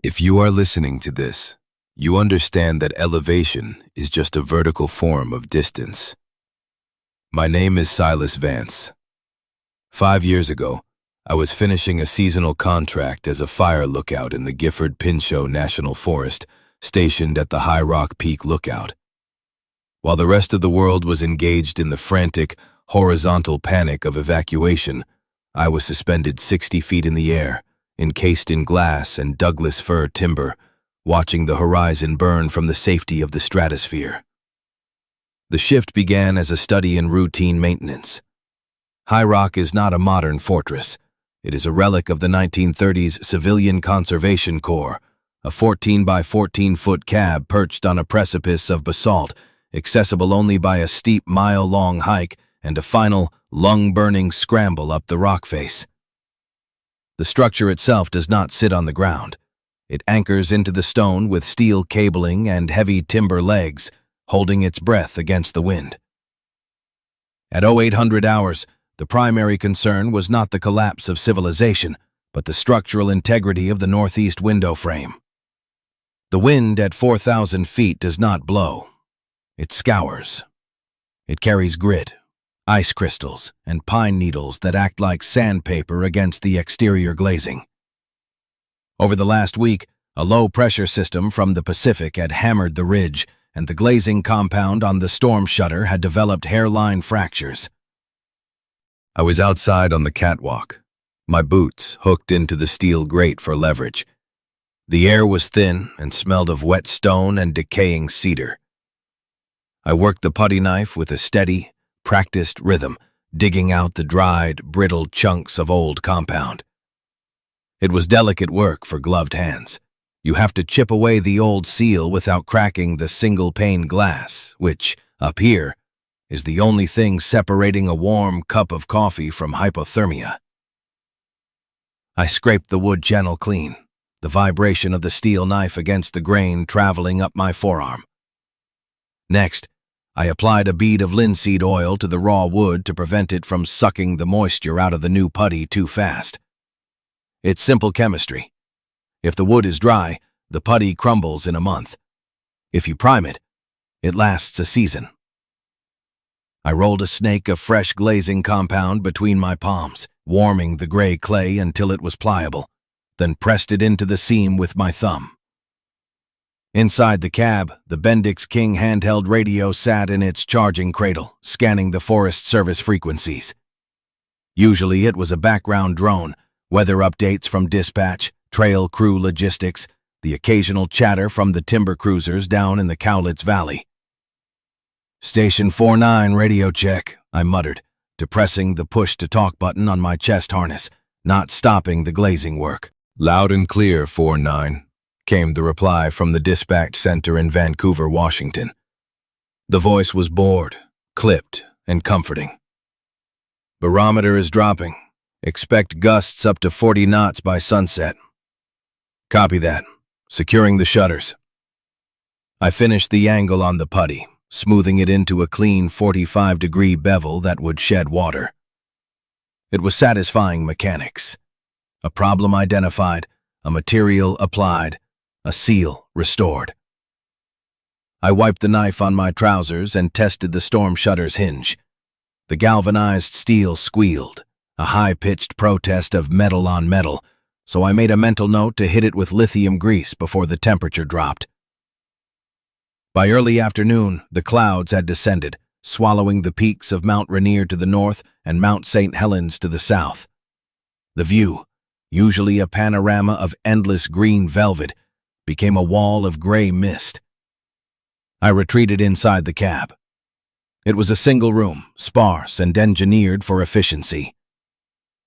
If you are listening to this, you understand that elevation is just a vertical form of distance. My name is Silas Vance. 5 years ago, I was finishing a seasonal contract as a fire lookout in the Gifford-Pinchot National Forest, stationed at the High Rock Peak Lookout. While the rest of the world was engaged in the frantic, horizontal panic of evacuation, I was suspended 60 feet in the air, encased in glass and Douglas fir timber, watching the horizon burn from the safety of the stratosphere. The shift began as a study in routine maintenance. High Rock is not a modern fortress. It is a relic of the 1930s Civilian Conservation Corps, a 14 by 14-foot cab perched on a precipice of basalt, accessible only by a steep mile-long hike and a final, lung-burning scramble up the rock face. The structure itself does not sit on the ground. It anchors into the stone with steel cabling and heavy timber legs, holding its breath against the wind. At 0800 hours, the primary concern was not the collapse of civilization, but the structural integrity of the northeast window frame. The wind at 4,000 feet does not blow. It scours. It carries grit, ice crystals, and pine needles that act like sandpaper against the exterior glazing. Over the last week, a low-pressure system from the Pacific had hammered the ridge, and the glazing compound on the storm shutter had developed hairline fractures. I was outside on the catwalk, my boots hooked into the steel grate for leverage. The air was thin and smelled of wet stone and decaying cedar. I worked the putty knife with a steady, practiced rhythm, digging out the dried, brittle chunks of old compound. It was delicate work for gloved hands. You have to chip away the old seal without cracking the single-pane glass, which, up here, is the only thing separating a warm cup of coffee from hypothermia. I scraped the wood channel clean, the vibration of the steel knife against the grain traveling up my forearm. Next, I applied a bead of linseed oil to the raw wood to prevent it from sucking the moisture out of the new putty too fast. It's simple chemistry. If the wood is dry, the putty crumbles in a month. If you prime it, it lasts a season. I rolled a snake of fresh glazing compound between my palms, warming the gray clay until it was pliable, then pressed it into the seam with my thumb. Inside the cab, the Bendix King handheld radio sat in its charging cradle, scanning the Forest Service frequencies. Usually it was a background drone, weather updates from dispatch, trail crew logistics, the occasional chatter from the timber cruisers down in the Cowlitz Valley. "Station 49, radio check," I muttered, depressing the push-to-talk button on my chest harness, not stopping the glazing work. "Loud and clear, 49, came the reply from the dispatch center in Vancouver, Washington. The voice was bored, clipped, and comforting. "Barometer is dropping. Expect gusts up to 40 knots by sunset." "Copy that. Securing the shutters." I finished the angle on the putty, smoothing it into a clean 45-degree bevel that would shed water. It was satisfying mechanics. A problem identified, a material applied, a seal restored. I wiped the knife on my trousers and tested the storm shutter's hinge. The galvanized steel squealed, a high-pitched protest of metal on metal, so I made a mental note to hit it with lithium grease before the temperature dropped. By early afternoon, the clouds had descended, swallowing the peaks of Mount Rainier to the north and Mount St. Helens to the south. The view, usually a panorama of endless green velvet, became a wall of gray mist. I retreated inside the cab. It was a single room, sparse and engineered for efficiency.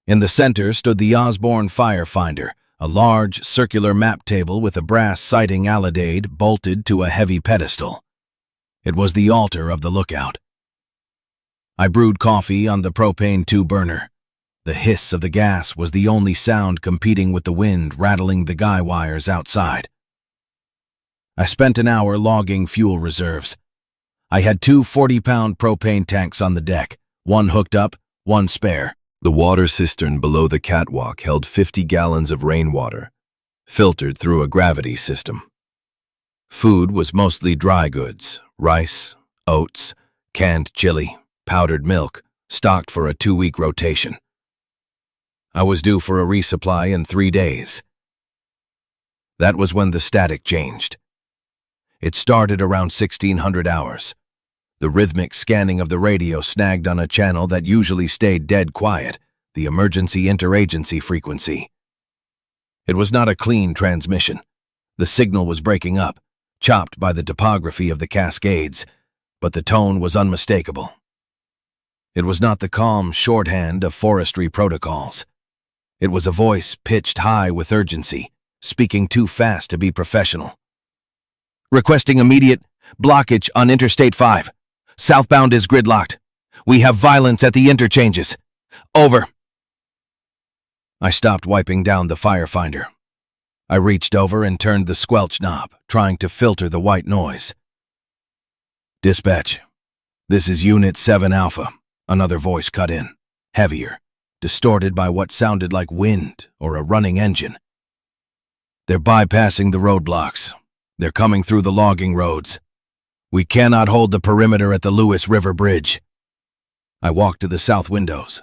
In the center stood the Osborne Firefinder, a large, circular map table with a brass sighting alidade bolted to a heavy pedestal. It was the altar of the lookout. I brewed coffee on the propane 2-burner. The hiss of the gas was the only sound competing with the wind rattling the guy wires outside. I spent an hour logging fuel reserves. I had 2 40-pound propane tanks on the deck, one hooked up, one spare. The water cistern below the catwalk held 50 gallons of rainwater, filtered through a gravity system. Food was mostly dry goods, rice, oats, canned chili, powdered milk, stocked for a 2-week rotation. I was due for a resupply in 3 days. That was when the static changed. It started around 1600 hours. The rhythmic scanning of the radio snagged on a channel that usually stayed dead quiet, the emergency interagency frequency. It was not a clean transmission. The signal was breaking up, chopped by the topography of the Cascades, but the tone was unmistakable. It was not the calm shorthand of forestry protocols. It was a voice pitched high with urgency, speaking too fast to be professional. Requesting immediate blockage on Interstate 5. Southbound is gridlocked. We have violence at the interchanges. Over. I stopped wiping down the firefinder. I reached over and turned the squelch knob, trying to filter the white noise. Dispatch. This is Unit 7 Alpha. Another voice cut in, heavier, distorted by what sounded like wind or a running engine. They're bypassing the roadblocks. They're coming through the logging roads. We cannot hold the perimeter at the Lewis River Bridge. I walked to the south windows.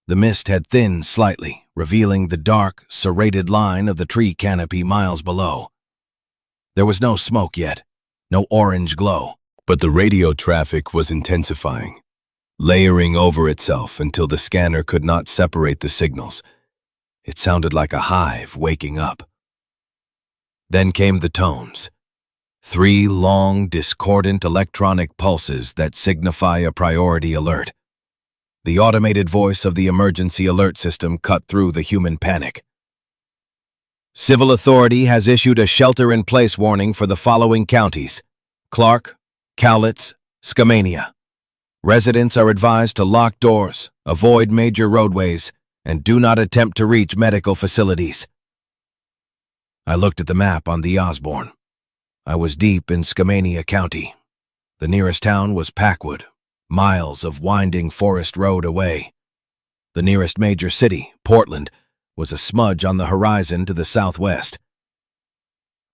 The mist had thinned slightly, revealing the dark, serrated line of the tree canopy miles below. There was no smoke yet, no orange glow. But the radio traffic was intensifying, layering over itself until the scanner could not separate the signals. It sounded like a hive waking up. Then came the tones. 3 long, discordant electronic pulses that signify a priority alert. The automated voice of the emergency alert system cut through the human panic. Civil authority has issued a shelter-in-place warning for the following counties: Clark, Cowlitz, Skamania. Residents are advised to lock doors, avoid major roadways, and do not attempt to reach medical facilities. I looked at the map on the Osborne. I was deep in Skamania County. The nearest town was Packwood, miles of winding forest road away. The nearest major city, Portland, was a smudge on the horizon to the southwest.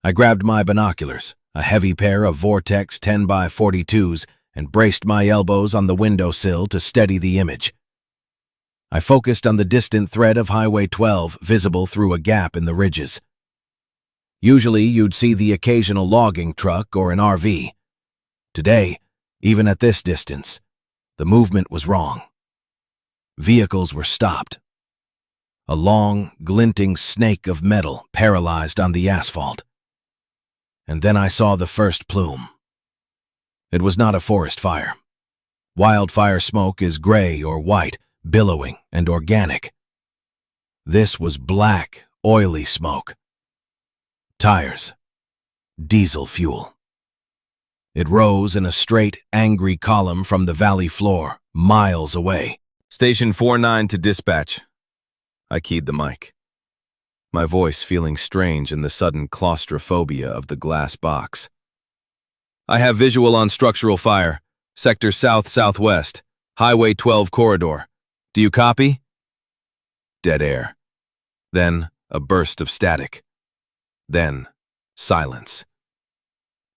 I grabbed my binoculars, a heavy pair of Vortex 10x42s, and braced my elbows on the windowsill to steady the image. I focused on the distant thread of Highway 12 visible through a gap in the ridges. Usually you'd see the occasional logging truck or an RV. Today, even at this distance, the movement was wrong. Vehicles were stopped. A long, glinting snake of metal paralyzed on the asphalt. And then I saw the first plume. It was not a forest fire. Wildfire smoke is gray or white, billowing and organic. This was black, oily smoke. Tires. Diesel fuel. It rose in a straight, angry column from the valley floor, miles away. Station 49 to dispatch. I keyed the mic, my voice feeling strange in the sudden claustrophobia of the glass box. I have visual on structural fire, sector south-southwest, Highway 12 corridor. Do you copy? Dead air. Then a burst of static. Then silence.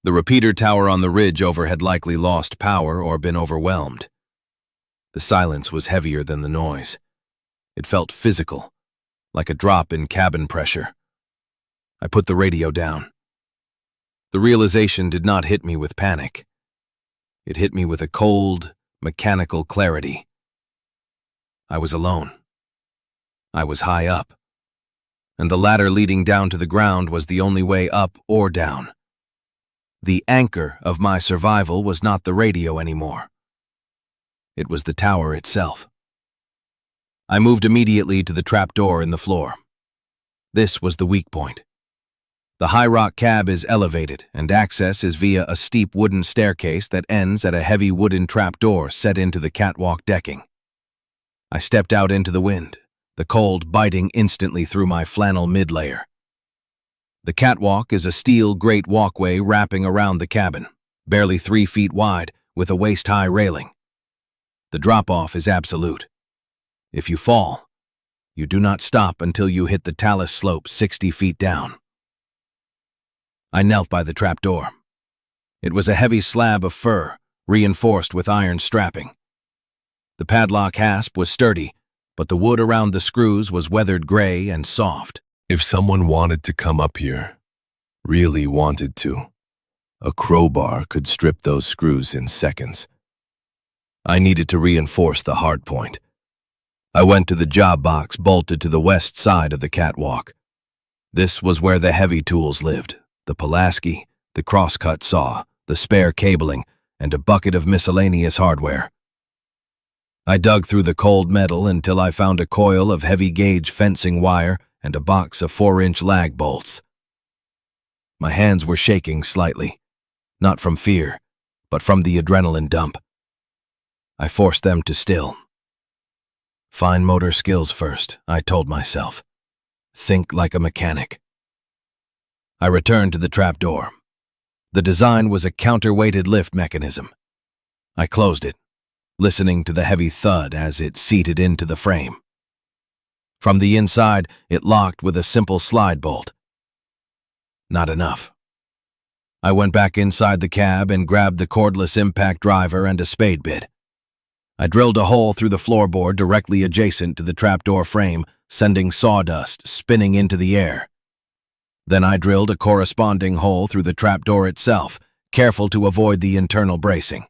The repeater tower on the ridge over had likely lost power or been overwhelmed. The silence was heavier than the noise. It felt physical, like a drop in cabin pressure. I put the radio down. The realization did not hit me with panic. It hit me with a cold, mechanical clarity. I was alone. I was high up. And the ladder leading down to the ground was the only way up or down. The anchor of my survival was not the radio anymore. It was the tower itself. I moved immediately to the trapdoor in the floor. This was the weak point. The High Rock cab is elevated, and access is via a steep wooden staircase that ends at a heavy wooden trapdoor set into the catwalk decking. I stepped out into the wind, the cold biting instantly through my flannel mid-layer. The catwalk is a steel grate walkway wrapping around the cabin, barely 3 feet wide, with a waist-high railing. The drop-off is absolute. If you fall, you do not stop until you hit the talus slope 60 feet down. I knelt by the trapdoor. It was a heavy slab of fir, reinforced with iron strapping. The padlock hasp was sturdy, but the wood around the screws was weathered gray and soft. If someone wanted to come up here, really wanted to, a crowbar could strip those screws in seconds. I needed to reinforce the hard point. I went to the job box bolted to the west side of the catwalk. This was where the heavy tools lived: the Pulaski, the crosscut saw, the spare cabling, and a bucket of miscellaneous hardware. I dug through the cold metal until I found a coil of heavy-gauge fencing wire and a box of 4-inch lag bolts. My hands were shaking slightly, not from fear, but from the adrenaline dump. I forced them to still. Fine motor skills first, I told myself. Think like a mechanic. I returned to the trapdoor. The design was a counterweighted lift mechanism. I closed it, listening to the heavy thud as it seated into the frame. From the inside, it locked with a simple slide bolt. Not enough. I went back inside the cab and grabbed the cordless impact driver and a spade bit. I drilled a hole through the floorboard directly adjacent to the trapdoor frame, sending sawdust spinning into the air. Then I drilled a corresponding hole through the trapdoor itself, careful to avoid the internal bracing.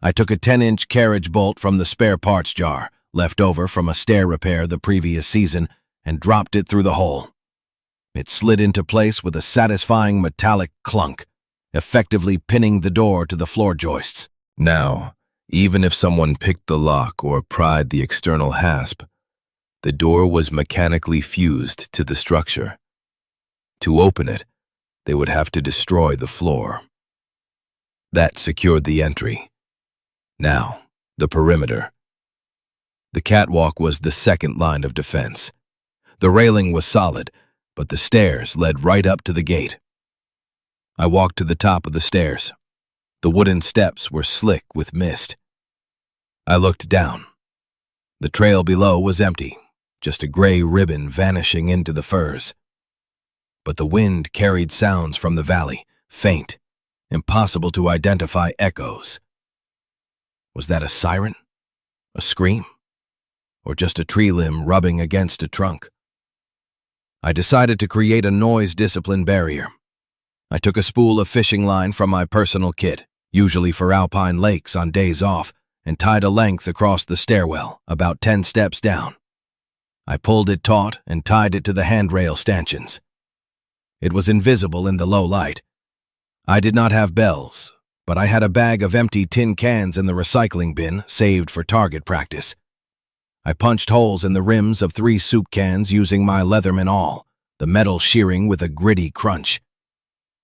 I took a 10-inch carriage bolt from the spare parts jar, left over from a stair repair the previous season, and dropped it through the hole. It slid into place with a satisfying metallic clunk, effectively pinning the door to the floor joists. Now, even if someone picked the lock or pried the external hasp, the door was mechanically fused to the structure. To open it, they would have to destroy the floor. That secured the entry. Now, the perimeter. The catwalk was the second line of defense. The railing was solid, but the stairs led right up to the gate. I walked to the top of the stairs. The wooden steps were slick with mist. I looked down. The trail below was empty, just a gray ribbon vanishing into the firs. But the wind carried sounds from the valley, faint, impossible to identify echoes. Was that a siren? A scream? Or just a tree limb rubbing against a trunk? I decided to create a noise discipline barrier. I took a spool of fishing line from my personal kit, usually for alpine lakes on days off, and tied a length across the stairwell, about 10 steps down. I pulled it taut and tied it to the handrail stanchions. It was invisible in the low light. I did not have bells, but I had a bag of empty tin cans in the recycling bin saved for target practice. I punched holes in the rims of 3 soup cans using my Leatherman awl, the metal shearing with a gritty crunch.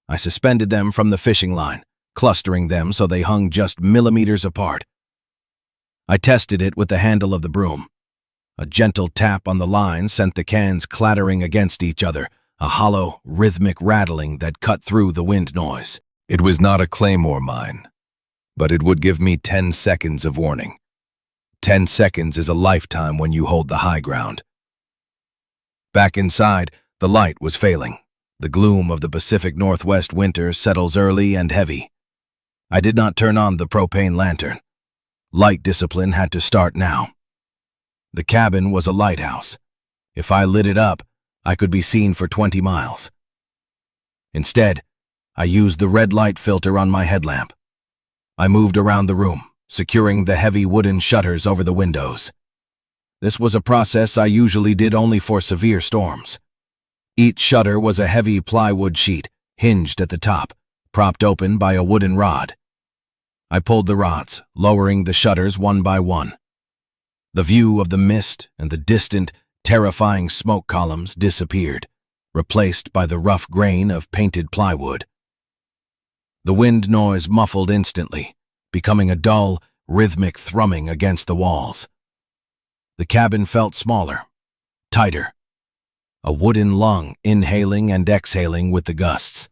I suspended them from the fishing line, clustering them so they hung just millimeters apart. I tested it with the handle of the broom. A gentle tap on the line sent the cans clattering against each other, a hollow, rhythmic rattling that cut through the wind noise. It was not a claymore mine, but it would give me 10 seconds of warning. 10 seconds is a lifetime when you hold the high ground. Back inside, the light was failing. The gloom of the Pacific Northwest winter settles early and heavy. I did not turn on the propane lantern. Light discipline had to start now. The cabin was a lighthouse. If I lit it up, I could be seen for 20 miles. Instead, I used the red light filter on my headlamp. I moved around the room, securing the heavy wooden shutters over the windows. This was a process I usually did only for severe storms. Each shutter was a heavy plywood sheet, hinged at the top, propped open by a wooden rod. I pulled the rods, lowering the shutters one by one. The view of the mist and the distant, terrifying smoke columns disappeared, replaced by the rough grain of painted plywood. The wind noise muffled instantly, becoming a dull, rhythmic thrumming against the walls. The cabin felt smaller, tighter, a wooden lung inhaling and exhaling with the gusts.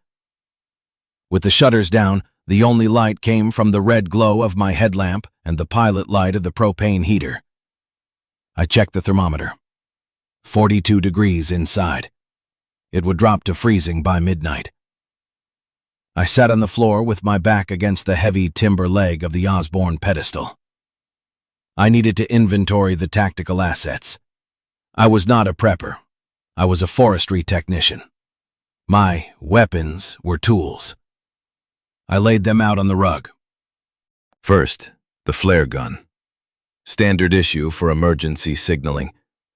With the shutters down, the only light came from the red glow of my headlamp and the pilot light of the propane heater. I checked the thermometer. 42 degrees inside. It would drop to freezing by midnight. I sat on the floor with my back against the heavy timber leg of the Osborne pedestal. I needed to inventory the tactical assets. I was not a prepper. I was a forestry technician. My weapons were tools. I laid them out on the rug. First, the flare gun. Standard issue for emergency signaling.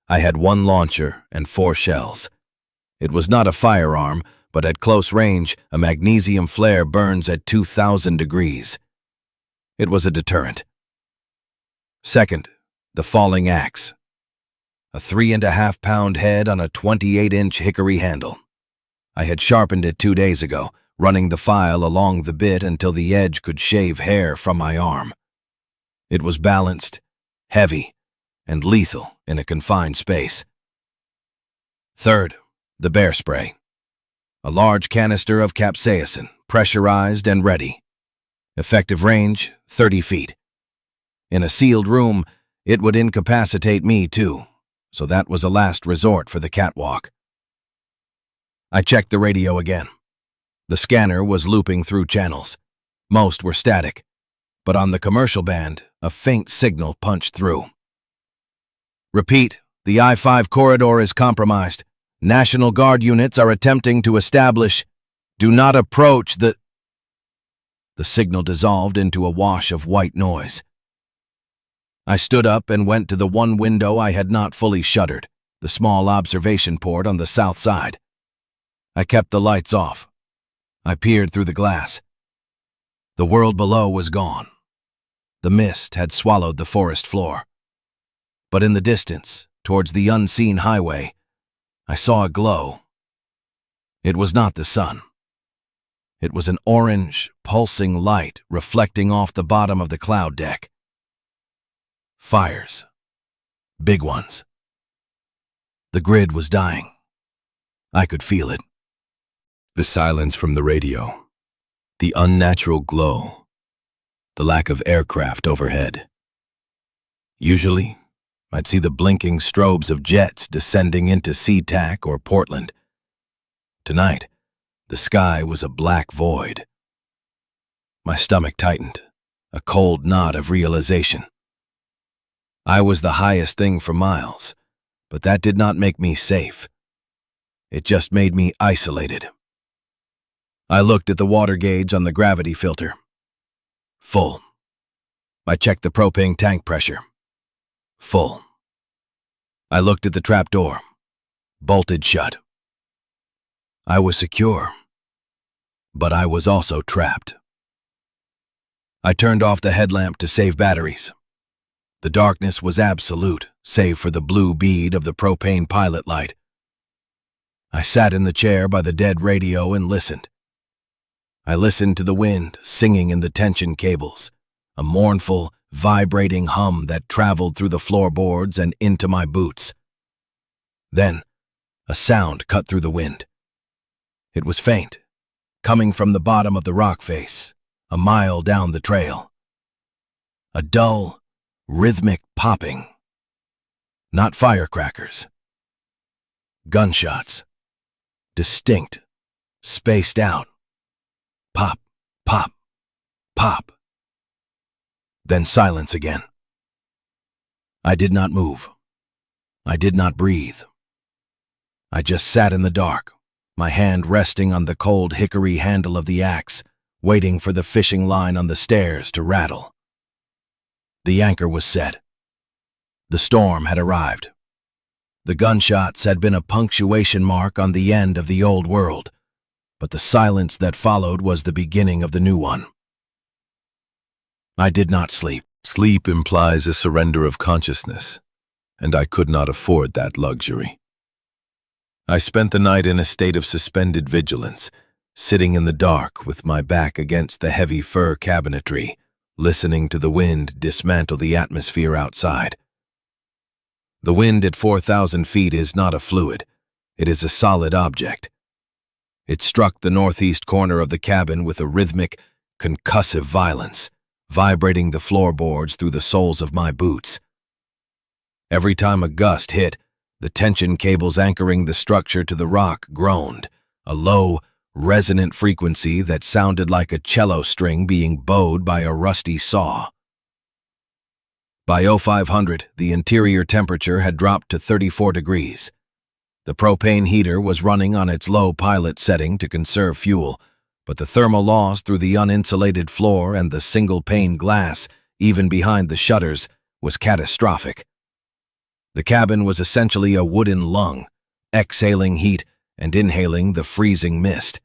I had 1 launcher and 4 shells. It was not a firearm, but at close range, a magnesium flare burns at 2,000 degrees. It was a deterrent. Second, the falling axe. A 3.5-pound head on a 28-inch hickory handle. I had sharpened it 2 days ago, running the file along the bit until the edge could shave hair from my arm. It was balanced, heavy, and lethal in a confined space. Third, the bear spray. A large canister of capsaicin, pressurized and ready. Effective range, 30 feet. In a sealed room, it would incapacitate me too, so that was a last resort for the catwalk. I checked the radio again. The scanner was looping through channels. Most were static, but on the commercial band, a faint signal punched through. Repeat, the I-5 corridor is compromised. National Guard units are attempting to establish. Do not approach the... The signal dissolved into a wash of white noise. I stood up and went to the one window I had not fully shuttered, the small observation port on the south side. I kept the lights off. I peered through the glass. The world below was gone. The mist had swallowed the forest floor. But in the distance, towards the unseen highway, I saw a glow. It was not the sun. It was an orange, pulsing light reflecting off the bottom of the cloud deck. Fires. Big ones. The grid was dying. I could feel it. The silence from the radio. The unnatural glow. The lack of aircraft overhead. Usually, I'd see the blinking strobes of jets descending into SeaTac or Portland. Tonight, the sky was a black void. My stomach tightened, a cold knot of realization. I was the highest thing for miles, but that did not make me safe. It just made me isolated. I looked at the water gauge on the gravity filter. Full. I checked the propane tank pressure. Full. I looked at the trapdoor. Bolted shut. I was secure, but I was also trapped. I turned off the headlamp to save batteries. The darkness was absolute, save for the blue bead of the propane pilot light. I sat in the chair by the dead radio and listened. I listened to the wind singing in the tension cables, a mournful, vibrating hum that traveled through the floorboards and into my boots. Then, a sound cut through the wind. It was faint, coming from the bottom of the rock face, a mile down the trail. A dull, rhythmic popping. Not firecrackers. Gunshots. Distinct, spaced out. Pop, pop, pop. Then silence again. I did not move. I did not breathe. I just sat in the dark, my hand resting on the cold hickory handle of the axe, waiting for the fishing line on the stairs to rattle. The anchor was set. The storm had arrived. The gunshots had been a punctuation mark on the end of the old world, but the silence that followed was the beginning of the new one. I did not sleep. Sleep implies a surrender of consciousness, and I could not afford that luxury. I spent the night in a state of suspended vigilance, sitting in the dark with my back against the heavy fir cabinetry, listening to the wind dismantle the atmosphere outside. The wind at 4,000 feet is not a fluid. It is a solid object. It struck the northeast corner of the cabin with a rhythmic, concussive violence, vibrating the floorboards through the soles of my boots. Every time a gust hit, the tension cables anchoring the structure to the rock groaned, a low, resonant frequency that sounded like a cello string being bowed by a rusty saw. By 0500, the interior temperature had dropped to 34 degrees. The propane heater was running on its low pilot setting to conserve fuel, but the thermal loss through the uninsulated floor and the single-pane glass, even behind the shutters, was catastrophic. The cabin was essentially a wooden lung, exhaling heat and inhaling the freezing mist.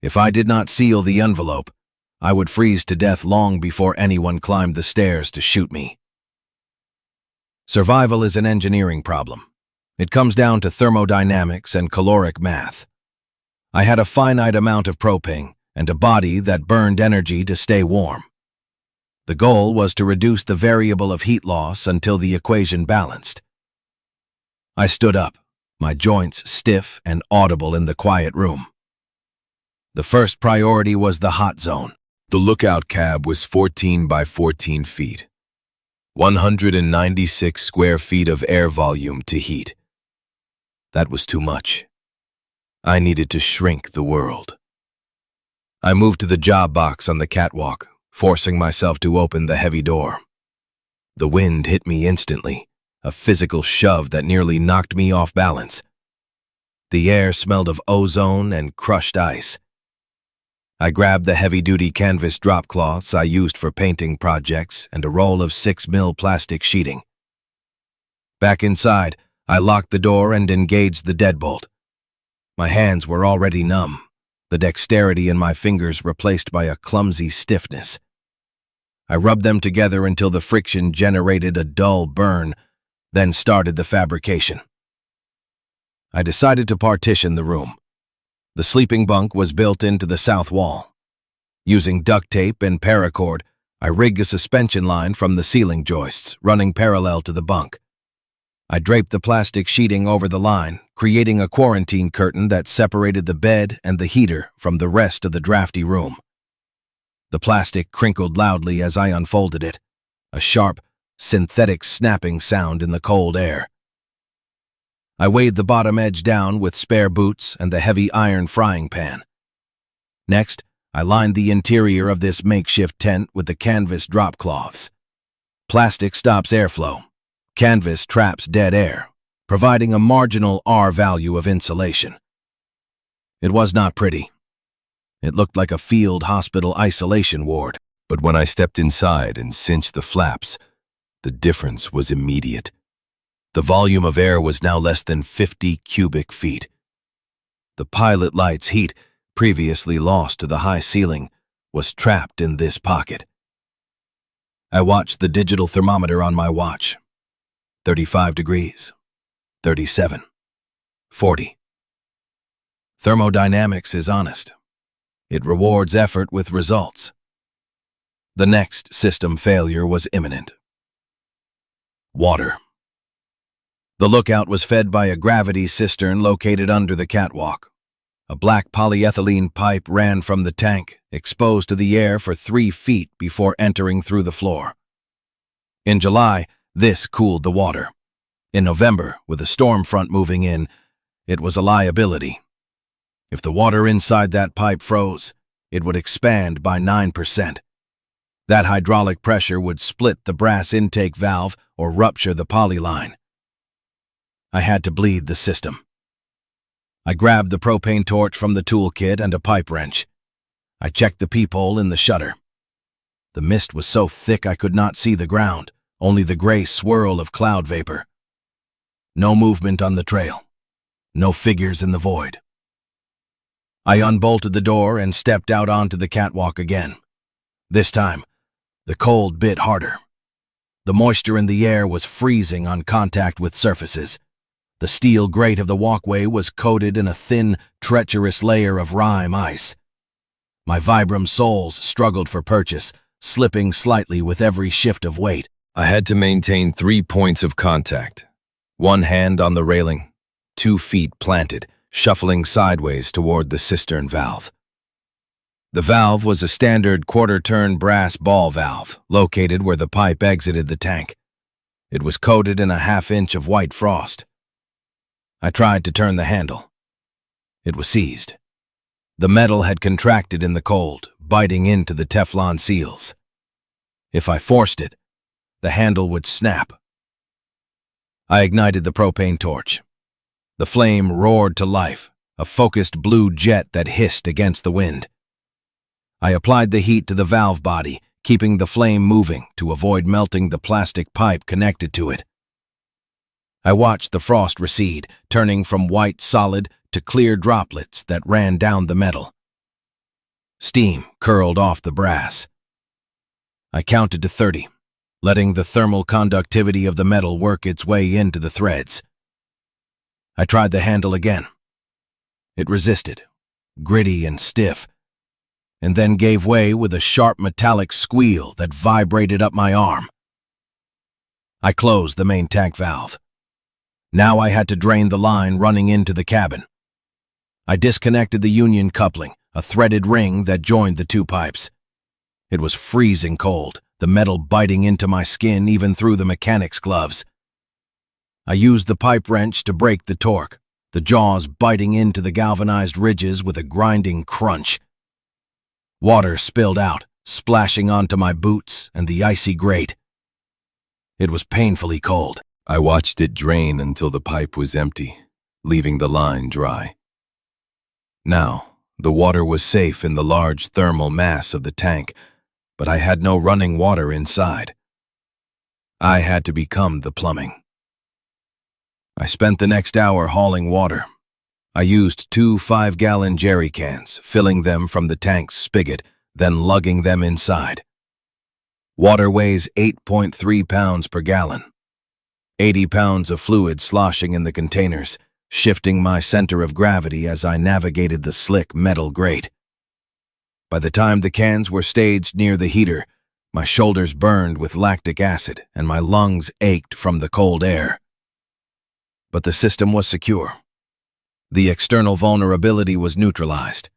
If I did not seal the envelope, I would freeze to death long before anyone climbed the stairs to shoot me. Survival is an engineering problem. It comes down to thermodynamics and caloric math. I had a finite amount of propane and a body that burned energy to stay warm. The goal was to reduce the variable of heat loss until the equation balanced. I stood up, my joints stiff and audible in the quiet room. The first priority was the hot zone. The lookout cab was 14 by 14 feet. 196 square feet of air volume to heat. That was too much. I needed to shrink the world. I moved to the job box on the catwalk, forcing myself to open the heavy door. The wind hit me instantly, a physical shove that nearly knocked me off balance. The air smelled of ozone and crushed ice. I grabbed the heavy-duty canvas drop cloths I used for painting projects and a roll of 6mm plastic sheeting. Back inside, I locked the door and engaged the deadbolt. My hands were already numb, the dexterity in my fingers replaced by a clumsy stiffness. I rubbed them together until the friction generated a dull burn, then started the fabrication. I decided to partition the room. The sleeping bunk was built into the south wall. Using duct tape and paracord, I rigged a suspension line from the ceiling joists, running parallel to the bunk. I draped the plastic sheeting over the line, creating a quarantine curtain that separated the bed and the heater from the rest of the drafty room. The plastic crinkled loudly as I unfolded it, a sharp, synthetic snapping sound in the cold air. I weighed the bottom edge down with spare boots and the heavy iron frying pan. Next, I lined the interior of this makeshift tent with the canvas drop cloths. Plastic stops airflow. Canvas traps dead air, providing a marginal R value of insulation. It was not pretty. It looked like a field hospital isolation ward, but when I stepped inside and cinched the flaps, the difference was immediate. The volume of air was now less than 50 cubic feet. The pilot light's heat, previously lost to the high ceiling, was trapped in this pocket. I watched the digital thermometer on my watch. 35 degrees, 37, 40. Thermodynamics is honest. It rewards effort with results. The next system failure was imminent. Water. The lookout was fed by a gravity cistern located under the catwalk. A black polyethylene pipe ran from the tank, exposed to the air for 3 feet before entering through the floor. In July, this cooled the water. In November, with a storm front moving in, it was a liability. If the water inside that pipe froze, it would expand by 9%. That hydraulic pressure would split the brass intake valve or rupture the poly line. I had to bleed the system. I grabbed the propane torch from the toolkit and a pipe wrench. I checked the peephole in the shutter. The mist was so thick I could not see the ground, only the gray swirl of cloud vapor. No movement on the trail. No figures in the void. I unbolted the door and stepped out onto the catwalk again. This time, the cold bit harder. The moisture in the air was freezing on contact with surfaces. The steel grate of the walkway was coated in a thin, treacherous layer of rime ice. My Vibram soles struggled for purchase, slipping slightly with every shift of weight. I had to maintain 3 points of contact. 1 hand on the railing, 2 feet planted, shuffling sideways toward the cistern valve. The valve was a standard quarter-turn brass ball valve, located where the pipe exited the tank. It was coated in a 1/2 inch of white frost. I tried to turn the handle. It was seized. The metal had contracted in the cold, biting into the Teflon seals. If I forced it, the handle would snap. I ignited the propane torch. The flame roared to life, a focused blue jet that hissed against the wind. I applied the heat to the valve body, keeping the flame moving to avoid melting the plastic pipe connected to it. I watched the frost recede, turning from white solid to clear droplets that ran down the metal. Steam curled off the brass. I counted to 30, letting the thermal conductivity of the metal work its way into the threads. I tried the handle again. It resisted, gritty and stiff, and then gave way with a sharp metallic squeal that vibrated up my arm. I closed the main tank valve. Now I had to drain the line running into the cabin. I disconnected the union coupling, a threaded ring that joined the two pipes. It was freezing cold, the metal biting into my skin even through the mechanic's gloves. I used the pipe wrench to break the torque, the jaws biting into the galvanized ridges with a grinding crunch. Water spilled out, splashing onto my boots and the icy grate. It was painfully cold. I watched it drain until the pipe was empty, leaving the line dry. Now, the water was safe in the large thermal mass of the tank, but I had no running water inside. I had to become the plumbing. I spent the next hour hauling water. I used 2 5-gallon jerry cans, filling them from the tank's spigot, then lugging them inside. Water weighs 8.3 pounds per gallon. 80 pounds of fluid sloshing in the containers, shifting my center of gravity as I navigated the slick metal grate. By the time the cans were staged near the heater, my shoulders burned with lactic acid and my lungs ached from the cold air. But the system was secure. The external vulnerability was neutralized.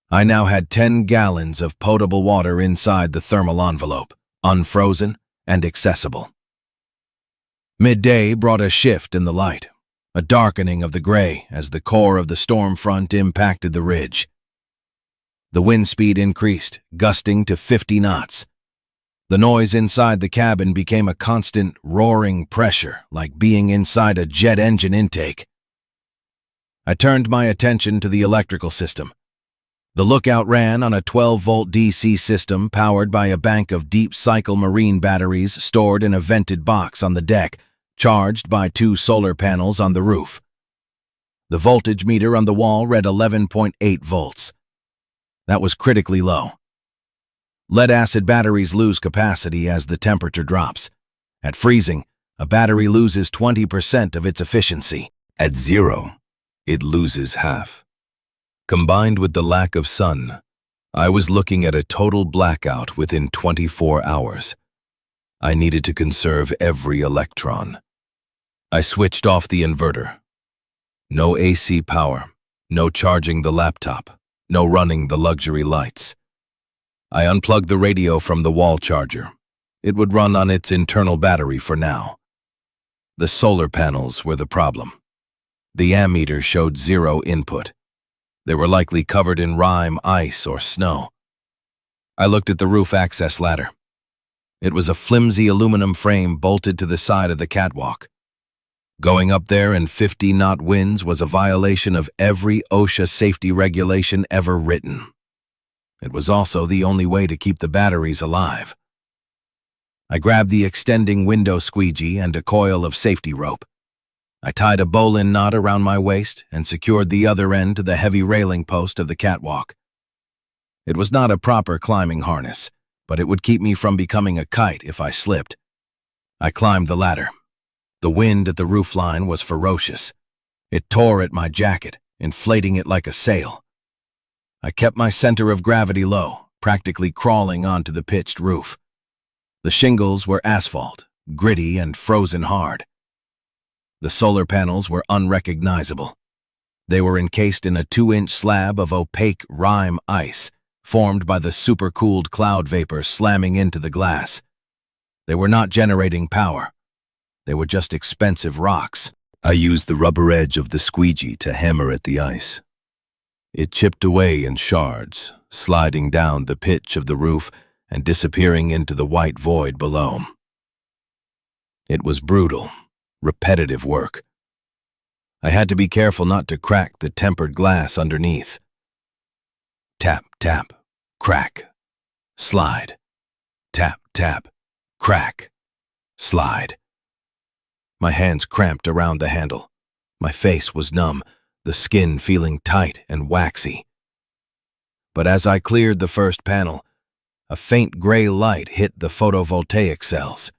I now had 10 gallons of potable water inside the thermal envelope, unfrozen and accessible. Midday brought a shift in the light, a darkening of the gray as the core of the storm front impacted the ridge. The wind speed increased, gusting to 50 knots. The noise inside the cabin became a constant roaring pressure, like being inside a jet engine intake. I turned my attention to the electrical system. The lookout ran on a 12-volt DC system powered by a bank of deep-cycle marine batteries stored in a vented box on the deck, charged by 2 solar panels on the roof. The voltage meter on the wall read 11.8 volts. That was critically low. Lead-acid batteries lose capacity as the temperature drops. At freezing, a battery loses 20% of its efficiency. At 0, it loses half. Combined with the lack of sun, I was looking at a total blackout within 24 hours. I needed to conserve every electron. I switched off the inverter. No AC power, no charging the laptop, no running the luxury lights. I unplugged the radio from the wall charger. It would run on its internal battery for now. The solar panels were the problem. The ammeter showed 0 input. They were likely covered in rime, ice, or snow. I looked at the roof access ladder. It was a flimsy aluminum frame bolted to the side of the catwalk. Going up there in 50-knot winds was a violation of every OSHA safety regulation ever written. It was also the only way to keep the batteries alive. I grabbed the extending window squeegee and a coil of safety rope. I tied a bowline knot around my waist and secured the other end to the heavy railing post of the catwalk. It was not a proper climbing harness, but it would keep me from becoming a kite if I slipped. I climbed the ladder. The wind at the roofline was ferocious. It tore at my jacket, inflating it like a sail. I kept my center of gravity low, practically crawling onto the pitched roof. The shingles were asphalt, gritty and frozen hard. The solar panels were unrecognizable. They were encased in a 2-inch slab of opaque rime ice, formed by the supercooled cloud vapor slamming into the glass. They were not generating power. They were just expensive rocks. I used the rubber edge of the squeegee to hammer at the ice. It chipped away in shards, sliding down the pitch of the roof and disappearing into the white void below. It was brutal, repetitive work. I had to be careful not to crack the tempered glass underneath. Tap, tap, crack, slide. Tap, tap, crack, slide. My hands cramped around the handle. My face was numb, the skin feeling tight and waxy. But as I cleared the first panel, a faint gray light hit the photovoltaic cells.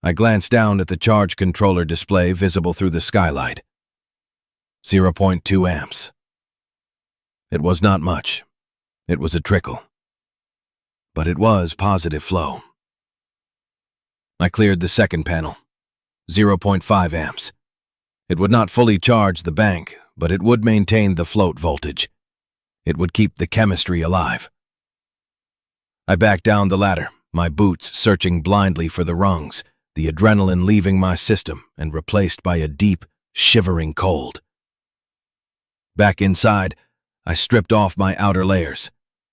I glanced down at the charge controller display visible through the skylight. 0.2 amps. It was not much. It was a trickle. But it was positive flow. I cleared the second panel. 0.5 amps. It would not fully charge the bank, but it would maintain the float voltage. It would keep the chemistry alive. I backed down the ladder, my boots searching blindly for the rungs, the adrenaline leaving my system and replaced by a deep, shivering cold. Back inside, I stripped off my outer layers.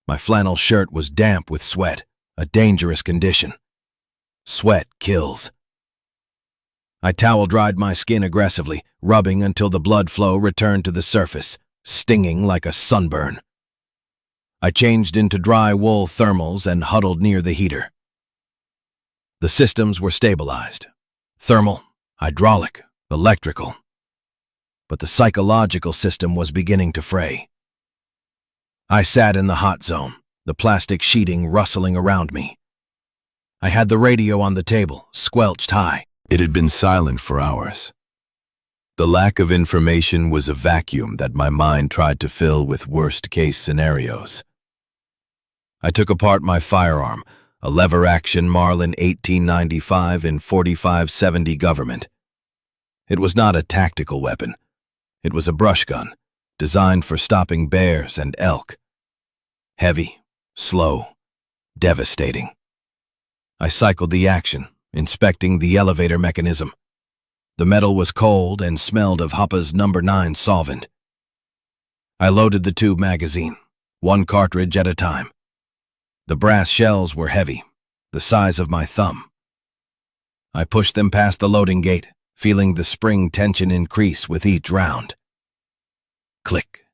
My flannel shirt was damp with sweat, a dangerous condition. Sweat kills. I towel-dried my skin aggressively, rubbing until the blood flow returned to the surface, stinging like a sunburn. I changed into dry wool thermals and huddled near the heater. The systems were stabilized. Thermal, hydraulic, electrical. But the psychological system was beginning to fray. I sat in the hot zone, the plastic sheeting rustling around me. I had the radio on the table, squelched high. It had been silent for hours. The lack of information was a vacuum that my mind tried to fill with worst-case scenarios. I took apart my firearm, a lever-action Marlin 1895 in 4570 Government. It was not a tactical weapon. It was a brush gun, designed for stopping bears and elk. Heavy, slow, devastating. I cycled the action, inspecting the elevator mechanism. The metal was cold and smelled of Hoppa's No. 9 solvent. I loaded the tube magazine, one cartridge at a time. The brass shells were heavy, the size of my thumb. I pushed them past the loading gate, feeling the spring tension increase with each round. Click,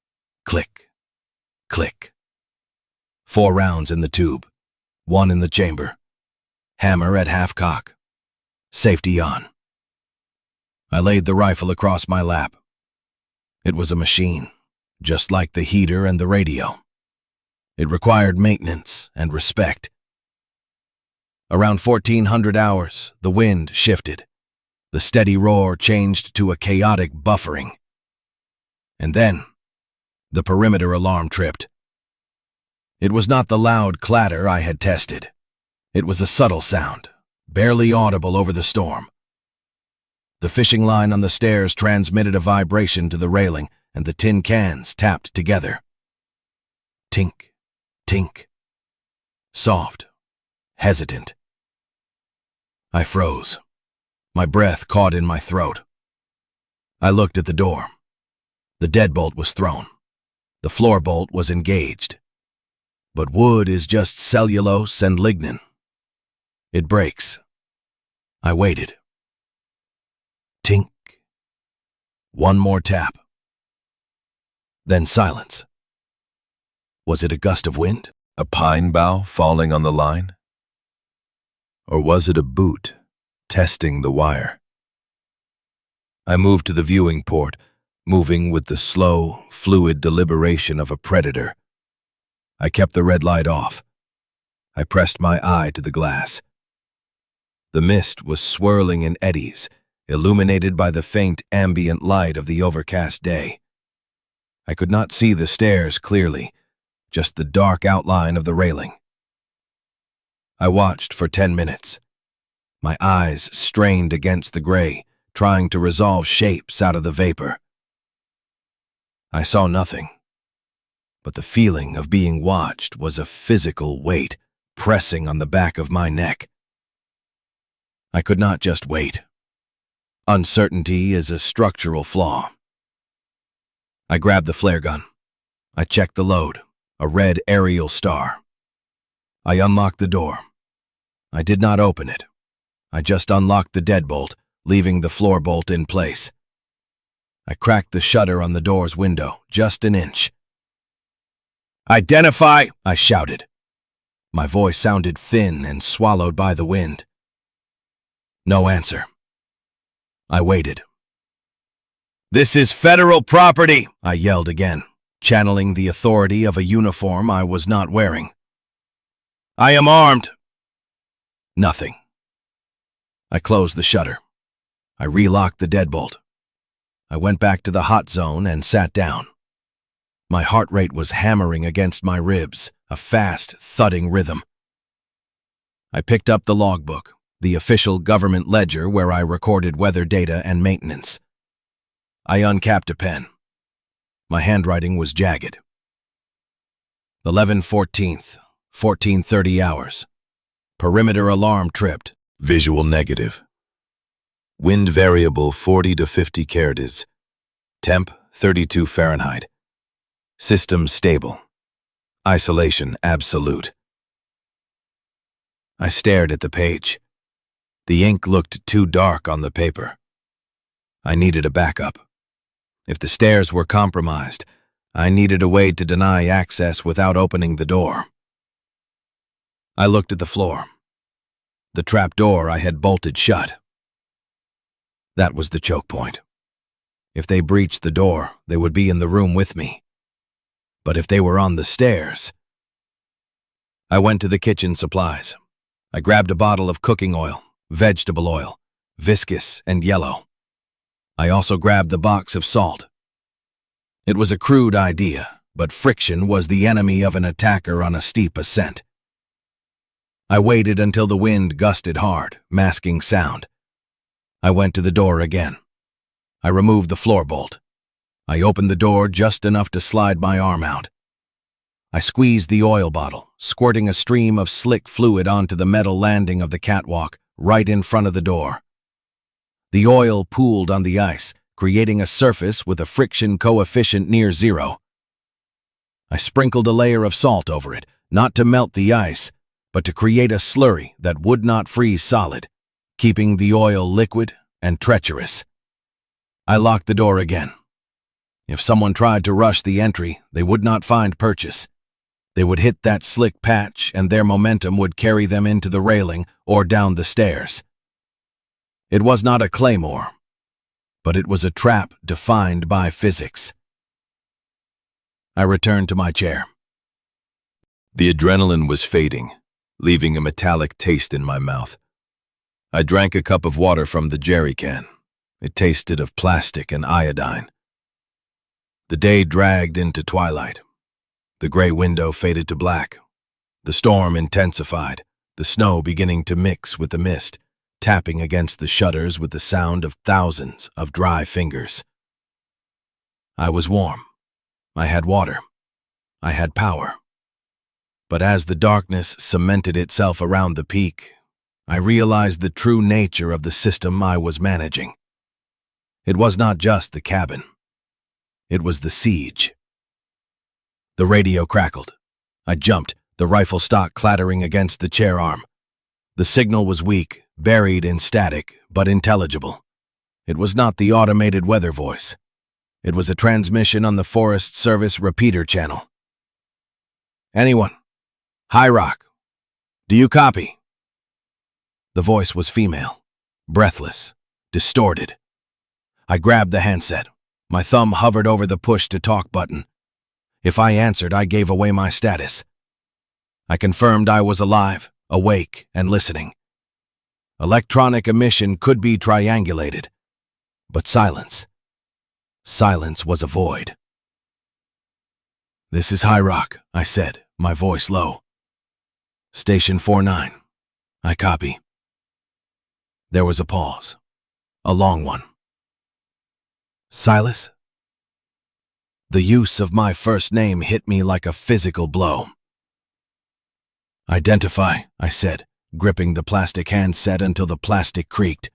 click, click. 4 rounds in the tube, 1 in the chamber. Hammer at half cock. Safety on. I laid the rifle across my lap. It was a machine, just like the heater and the radio. It required maintenance and respect. Around 1400 hours, the wind shifted. The steady roar changed to a chaotic buffering. And then, the perimeter alarm tripped. It was not the loud clatter I had tested. It was a subtle sound, barely audible over the storm. The fishing line on the stairs transmitted a vibration to the railing, and the tin cans tapped together. Tink, tink. Soft, hesitant. I froze. My breath caught in my throat. I looked at the door. The deadbolt was thrown. The floor bolt was engaged. But wood is just cellulose and lignin. It breaks. I waited. Tink. One more tap. Then silence. Was it a gust of wind? A pine bough falling on the line? Or was it a boot testing the wire? I moved to the viewing port, moving with the slow, fluid deliberation of a predator. I kept the red light off. I pressed my eye to the glass. The mist was swirling in eddies, illuminated by the faint ambient light of the overcast day. I could not see the stairs clearly, just the dark outline of the railing. I watched for 10 minutes. My eyes strained against the gray, trying to resolve shapes out of the vapor. I saw nothing, but the feeling of being watched was a physical weight pressing on the back of my neck. I could not just wait. Uncertainty is a structural flaw. I grabbed the flare gun. I checked the load, a red aerial star. I unlocked the door. I did not open it. I just unlocked the deadbolt, leaving the floor bolt in place. I cracked the shutter on the door's window, just an inch. "Identify!" I shouted. My voice sounded thin and swallowed by the wind. No answer. I waited. "This is federal property!" I yelled again, channeling the authority of a uniform I was not wearing. "I am armed!" Nothing. I closed the shutter. I relocked the deadbolt. I went back to the hot zone and sat down. My heart rate was hammering against my ribs, a fast, thudding rhythm. I picked up the logbook, the official government ledger where I recorded weather data and maintenance. I uncapped a pen. My handwriting was jagged. 11/14, 14:30 hours. Perimeter alarm tripped. Visual negative. Wind variable 40 to 50 kerdes. Temp 32 Fahrenheit. System stable. Isolation absolute. I stared at the page. The ink looked too dark on the paper. I needed a backup. If the stairs were compromised, I needed a way to deny access without opening the door. I looked at the floor. The trap door I had bolted shut. That was the choke point. If they breached the door, they would be in the room with me. But if they were on the stairs... I went to the kitchen supplies. I grabbed a bottle of cooking oil, vegetable oil, viscous and yellow. I also grabbed the box of salt. It was a crude idea, but friction was the enemy of an attacker on a steep ascent. I waited until the wind gusted hard, masking sound. I went to the door again. I removed the floor bolt. I opened the door just enough to slide my arm out. I squeezed the oil bottle, squirting a stream of slick fluid onto the metal landing of the catwalk right in front of the door. The oil pooled on the ice, creating a surface with a friction coefficient near zero. I sprinkled a layer of salt over it, not to melt the ice, but to create a slurry that would not freeze solid, keeping the oil liquid and treacherous. I locked the door again. If someone tried to rush the entry, they would not find purchase. They would hit that slick patch and their momentum would carry them into the railing or down the stairs. It was not a claymore, but it was a trap defined by physics. I returned to my chair. The adrenaline was fading, leaving a metallic taste in my mouth. I drank a cup of water from the jerry can. It tasted of plastic and iodine. The day dragged into twilight. The gray window faded to black. The storm intensified, the snow beginning to mix with the mist, tapping against the shutters with the sound of thousands of dry fingers. I was warm. I had water. I had power. But as the darkness cemented itself around the peak, I realized the true nature of the system I was managing. It was not just the cabin. It was the siege. The radio crackled. I jumped, the rifle stock clattering against the chair arm. The signal was weak, buried in static, but intelligible. It was not the automated weather voice. It was a transmission on the Forest Service repeater channel. "Anyone? High Rock. Do you copy?" The voice was female, breathless, distorted. I grabbed the handset. My thumb hovered over the push-to-talk button. If I answered, I gave away my status. I confirmed I was alive, awake, and listening. Electronic emission could be triangulated, but silence was a void. "This is High Rock," I said, my voice low. "Station 49. I copy." There was a pause, a long one. "Silas?" The use of my first name hit me like a physical blow. "Identify," I said, gripping the plastic handset until the plastic creaked.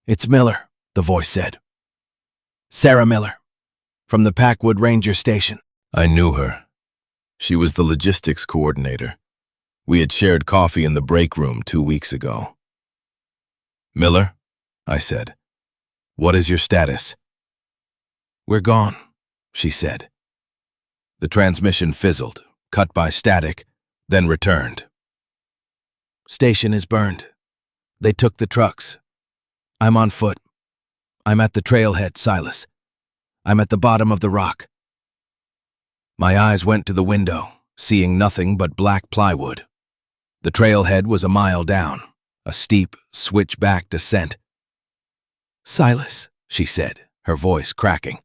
"It's Miller," the voice said. "Sarah Miller, from the Packwood Ranger Station." I knew her. She was the logistics coordinator. We had shared coffee in the break room 2 weeks ago. "Miller," I said, "what is your status?" "We're gone," she said. The transmission fizzled, cut by static, then returned. "Station is burned. They took the trucks. I'm on foot. I'm at the trailhead, Silas. I'm at the bottom of the rock." My eyes went to the window, seeing nothing but black plywood. The trailhead was a mile down, a steep, switchback descent. "Silas," she said, her voice cracking.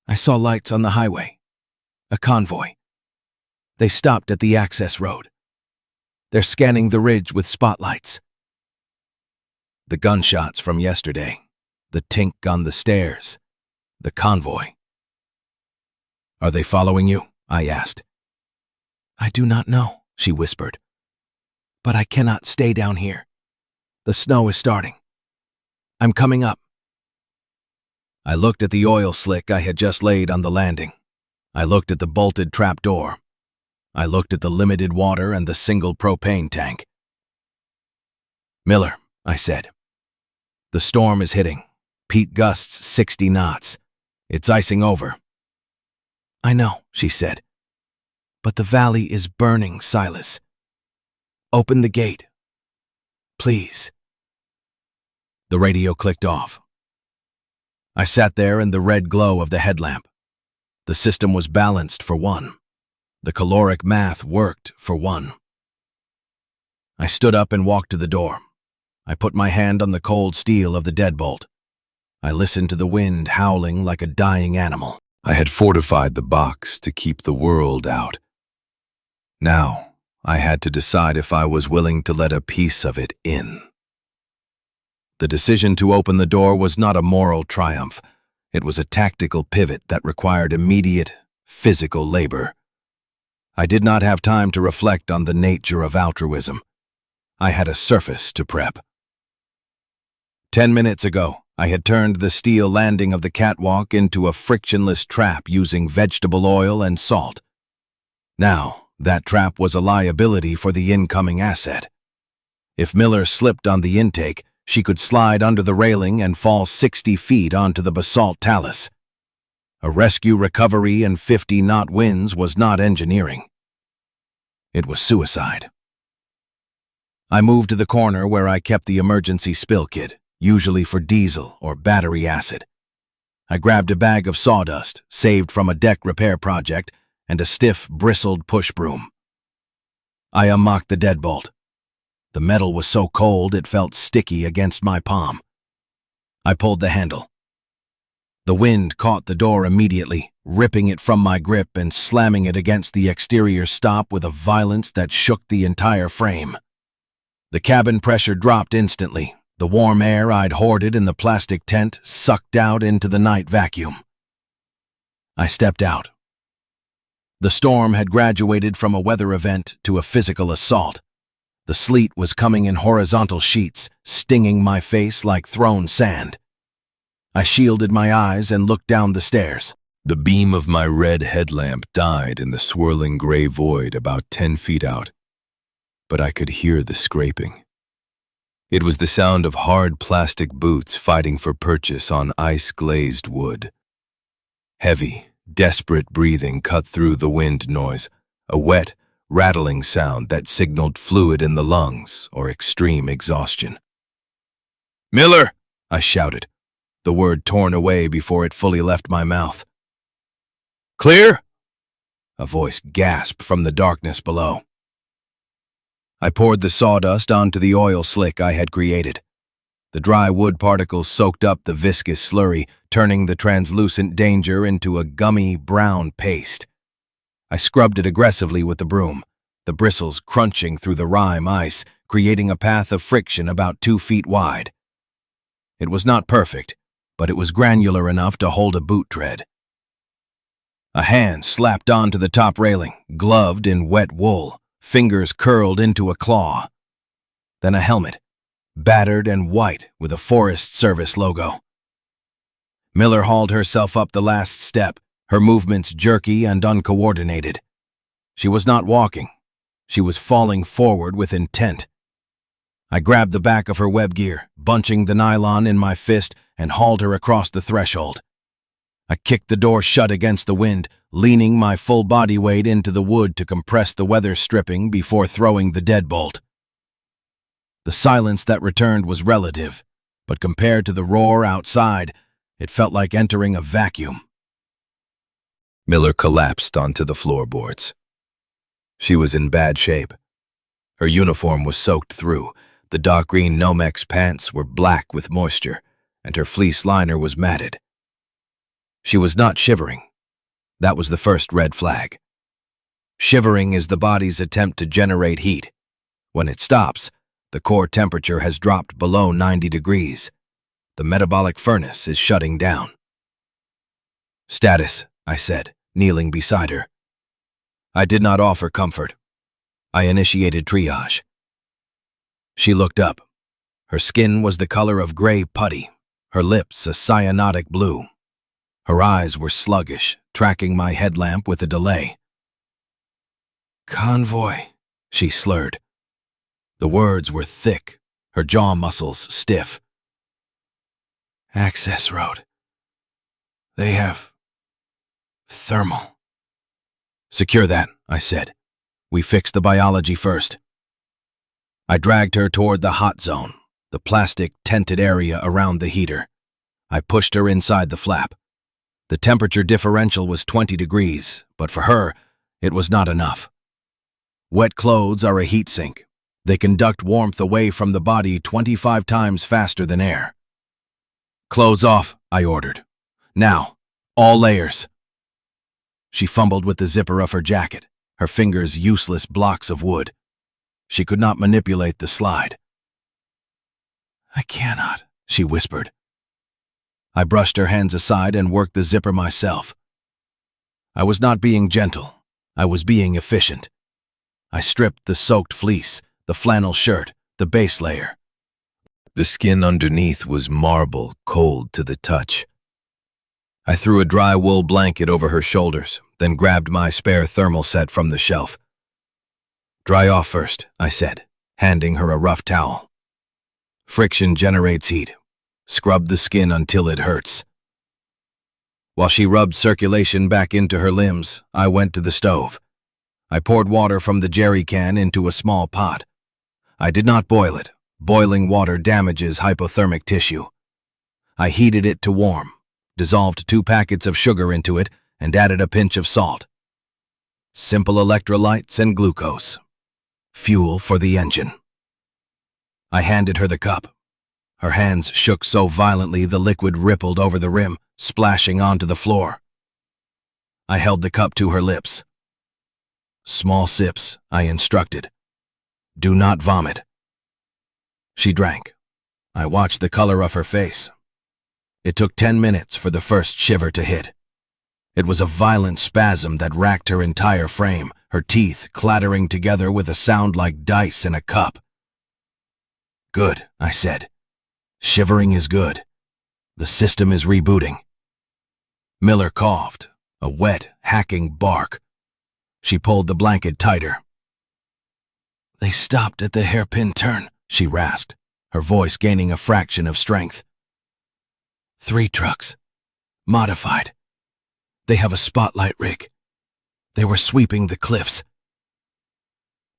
"I saw lights on the highway. A convoy. They stopped at the access road. They're scanning the ridge with spotlights." The gunshots from yesterday, the tink on the stairs, the convoy. "Are they following you?" I asked. "I do not know," she whispered. "But I cannot stay down here. The snow is starting. I'm coming up." I looked at the oil slick I had just laid on the landing. I looked at the bolted trap door. I looked at the limited water and the single propane tank. "Miller," I said, "the storm is hitting. Peak gusts 60 knots. It's icing over." "I know," she said. "But the valley is burning, Silas. Open the gate. Please." The radio clicked off. I sat there in the red glow of the headlamp. The system was balanced for one. The caloric math worked for one. I stood up and walked to the door. I put my hand on the cold steel of the deadbolt. I listened to the wind howling like a dying animal. I had fortified the box to keep the world out. Now, I had to decide if I was willing to let a piece of it in. The decision to open the door was not a moral triumph. It was a tactical pivot that required immediate, physical labor. I did not have time to reflect on the nature of altruism. I had a surface to prep. 10 minutes ago, I had turned the steel landing of the catwalk into a frictionless trap using vegetable oil and salt. Now, that trap was a liability for the incoming asset. If Miller slipped on the intake, she could slide under the railing and fall 60 feet onto the basalt talus. A rescue recovery and 50-knot winds was not engineering. It was suicide. I moved to the corner where I kept the emergency spill kit, usually for diesel or battery acid. I grabbed a bag of sawdust, saved from a deck repair project, and a stiff, bristled push broom. I unlocked the deadbolt. The metal was so cold it felt sticky against my palm. I pulled the handle. The wind caught the door immediately, ripping it from my grip and slamming it against the exterior stop with a violence that shook the entire frame. The cabin pressure dropped instantly. The warm air I'd hoarded in the plastic tent sucked out into the night vacuum. I stepped out. The storm had graduated from a weather event to a physical assault. The sleet was coming in horizontal sheets, stinging my face like thrown sand. I shielded my eyes and looked down the stairs. The beam of my red headlamp died in the swirling gray void about 10 feet out, but I could hear the scraping. It was the sound of hard plastic boots fighting for purchase on ice-glazed wood. Heavy, desperate breathing cut through the wind noise, a wet, rattling sound that signaled fluid in the lungs or extreme exhaustion. "Miller!" I shouted, the word torn away before it fully left my mouth. "Clear?" A voice gasped from the darkness below. I poured the sawdust onto the oil slick I had created. The dry wood particles soaked up the viscous slurry, turning the translucent danger into a gummy brown paste. I scrubbed it aggressively with the broom, the bristles crunching through the rime ice, creating a path of friction about 2 feet wide. It was not perfect, but it was granular enough to hold a boot tread. A hand slapped onto the top railing, gloved in wet wool, fingers curled into a claw. Then a helmet, battered and white with a Forest Service logo. Miller hauled herself up the last step, her movements jerky and uncoordinated. She was not walking. She was falling forward with intent. I grabbed the back of her web gear, bunching the nylon in my fist, and hauled her across the threshold. I kicked the door shut against the wind, leaning my full body weight into the wood to compress the weather stripping before throwing the deadbolt. The silence that returned was relative, but compared to the roar outside, it felt like entering a vacuum. Miller collapsed onto the floorboards. She was in bad shape. Her uniform was soaked through, the dark green Nomex pants were black with moisture, and her fleece liner was matted. She was not shivering. That was the first red flag. Shivering is the body's attempt to generate heat. When it stops, the core temperature has dropped below 90 degrees. The metabolic furnace is shutting down. "Status," I said, kneeling beside her. I did not offer comfort. I initiated triage. She looked up. Her skin was the color of gray putty, her lips a cyanotic blue. Her eyes were sluggish, tracking my headlamp with a delay. "Convoy," she slurred. The words were thick, her jaw muscles stiff. "Access road. They have thermal." "Secure that," I said. "We fix the biology first." I dragged her toward the hot zone, the plastic tented area around the heater. I pushed her inside the flap. The temperature differential was 20 degrees, but for her, it was not enough. Wet clothes are a heat sink. They conduct warmth away from the body 25 times faster than air. "Clothes off," I ordered. "Now, all layers." She fumbled with the zipper of her jacket, her fingers useless blocks of wood. She could not manipulate the slide. "I cannot," she whispered. I brushed her hands aside and worked the zipper myself. I was not being gentle. I was being efficient. I stripped the soaked fleece, the flannel shirt, the base layer. The skin underneath was marble, cold to the touch. I threw a dry wool blanket over her shoulders, then grabbed my spare thermal set from the shelf. "Dry off first," I said, handing her a rough towel. "Friction generates heat. Scrub the skin until it hurts." While she rubbed circulation back into her limbs, I went to the stove. I poured water from the jerry can into a small pot. I did not boil it. Boiling water damages hypothermic tissue. I heated it to warm, dissolved 2 packets of sugar into it, and added a pinch of salt. Simple electrolytes and glucose. Fuel for the engine. I handed her the cup. Her hands shook so violently the liquid rippled over the rim, splashing onto the floor. I held the cup to her lips. "Small sips," I instructed. "Do not vomit." She drank. I watched the color of her face. It took 10 minutes for the first shiver to hit. It was a violent spasm that racked her entire frame, her teeth clattering together with a sound like dice in a cup. "Good," I said. "Shivering is good. The system is rebooting." Miller coughed, a wet, hacking bark. She pulled the blanket tighter. "They stopped at the hairpin turn," she rasped, her voice gaining a fraction of strength. 3 trucks. Modified. They have a spotlight rig. They were sweeping the cliffs."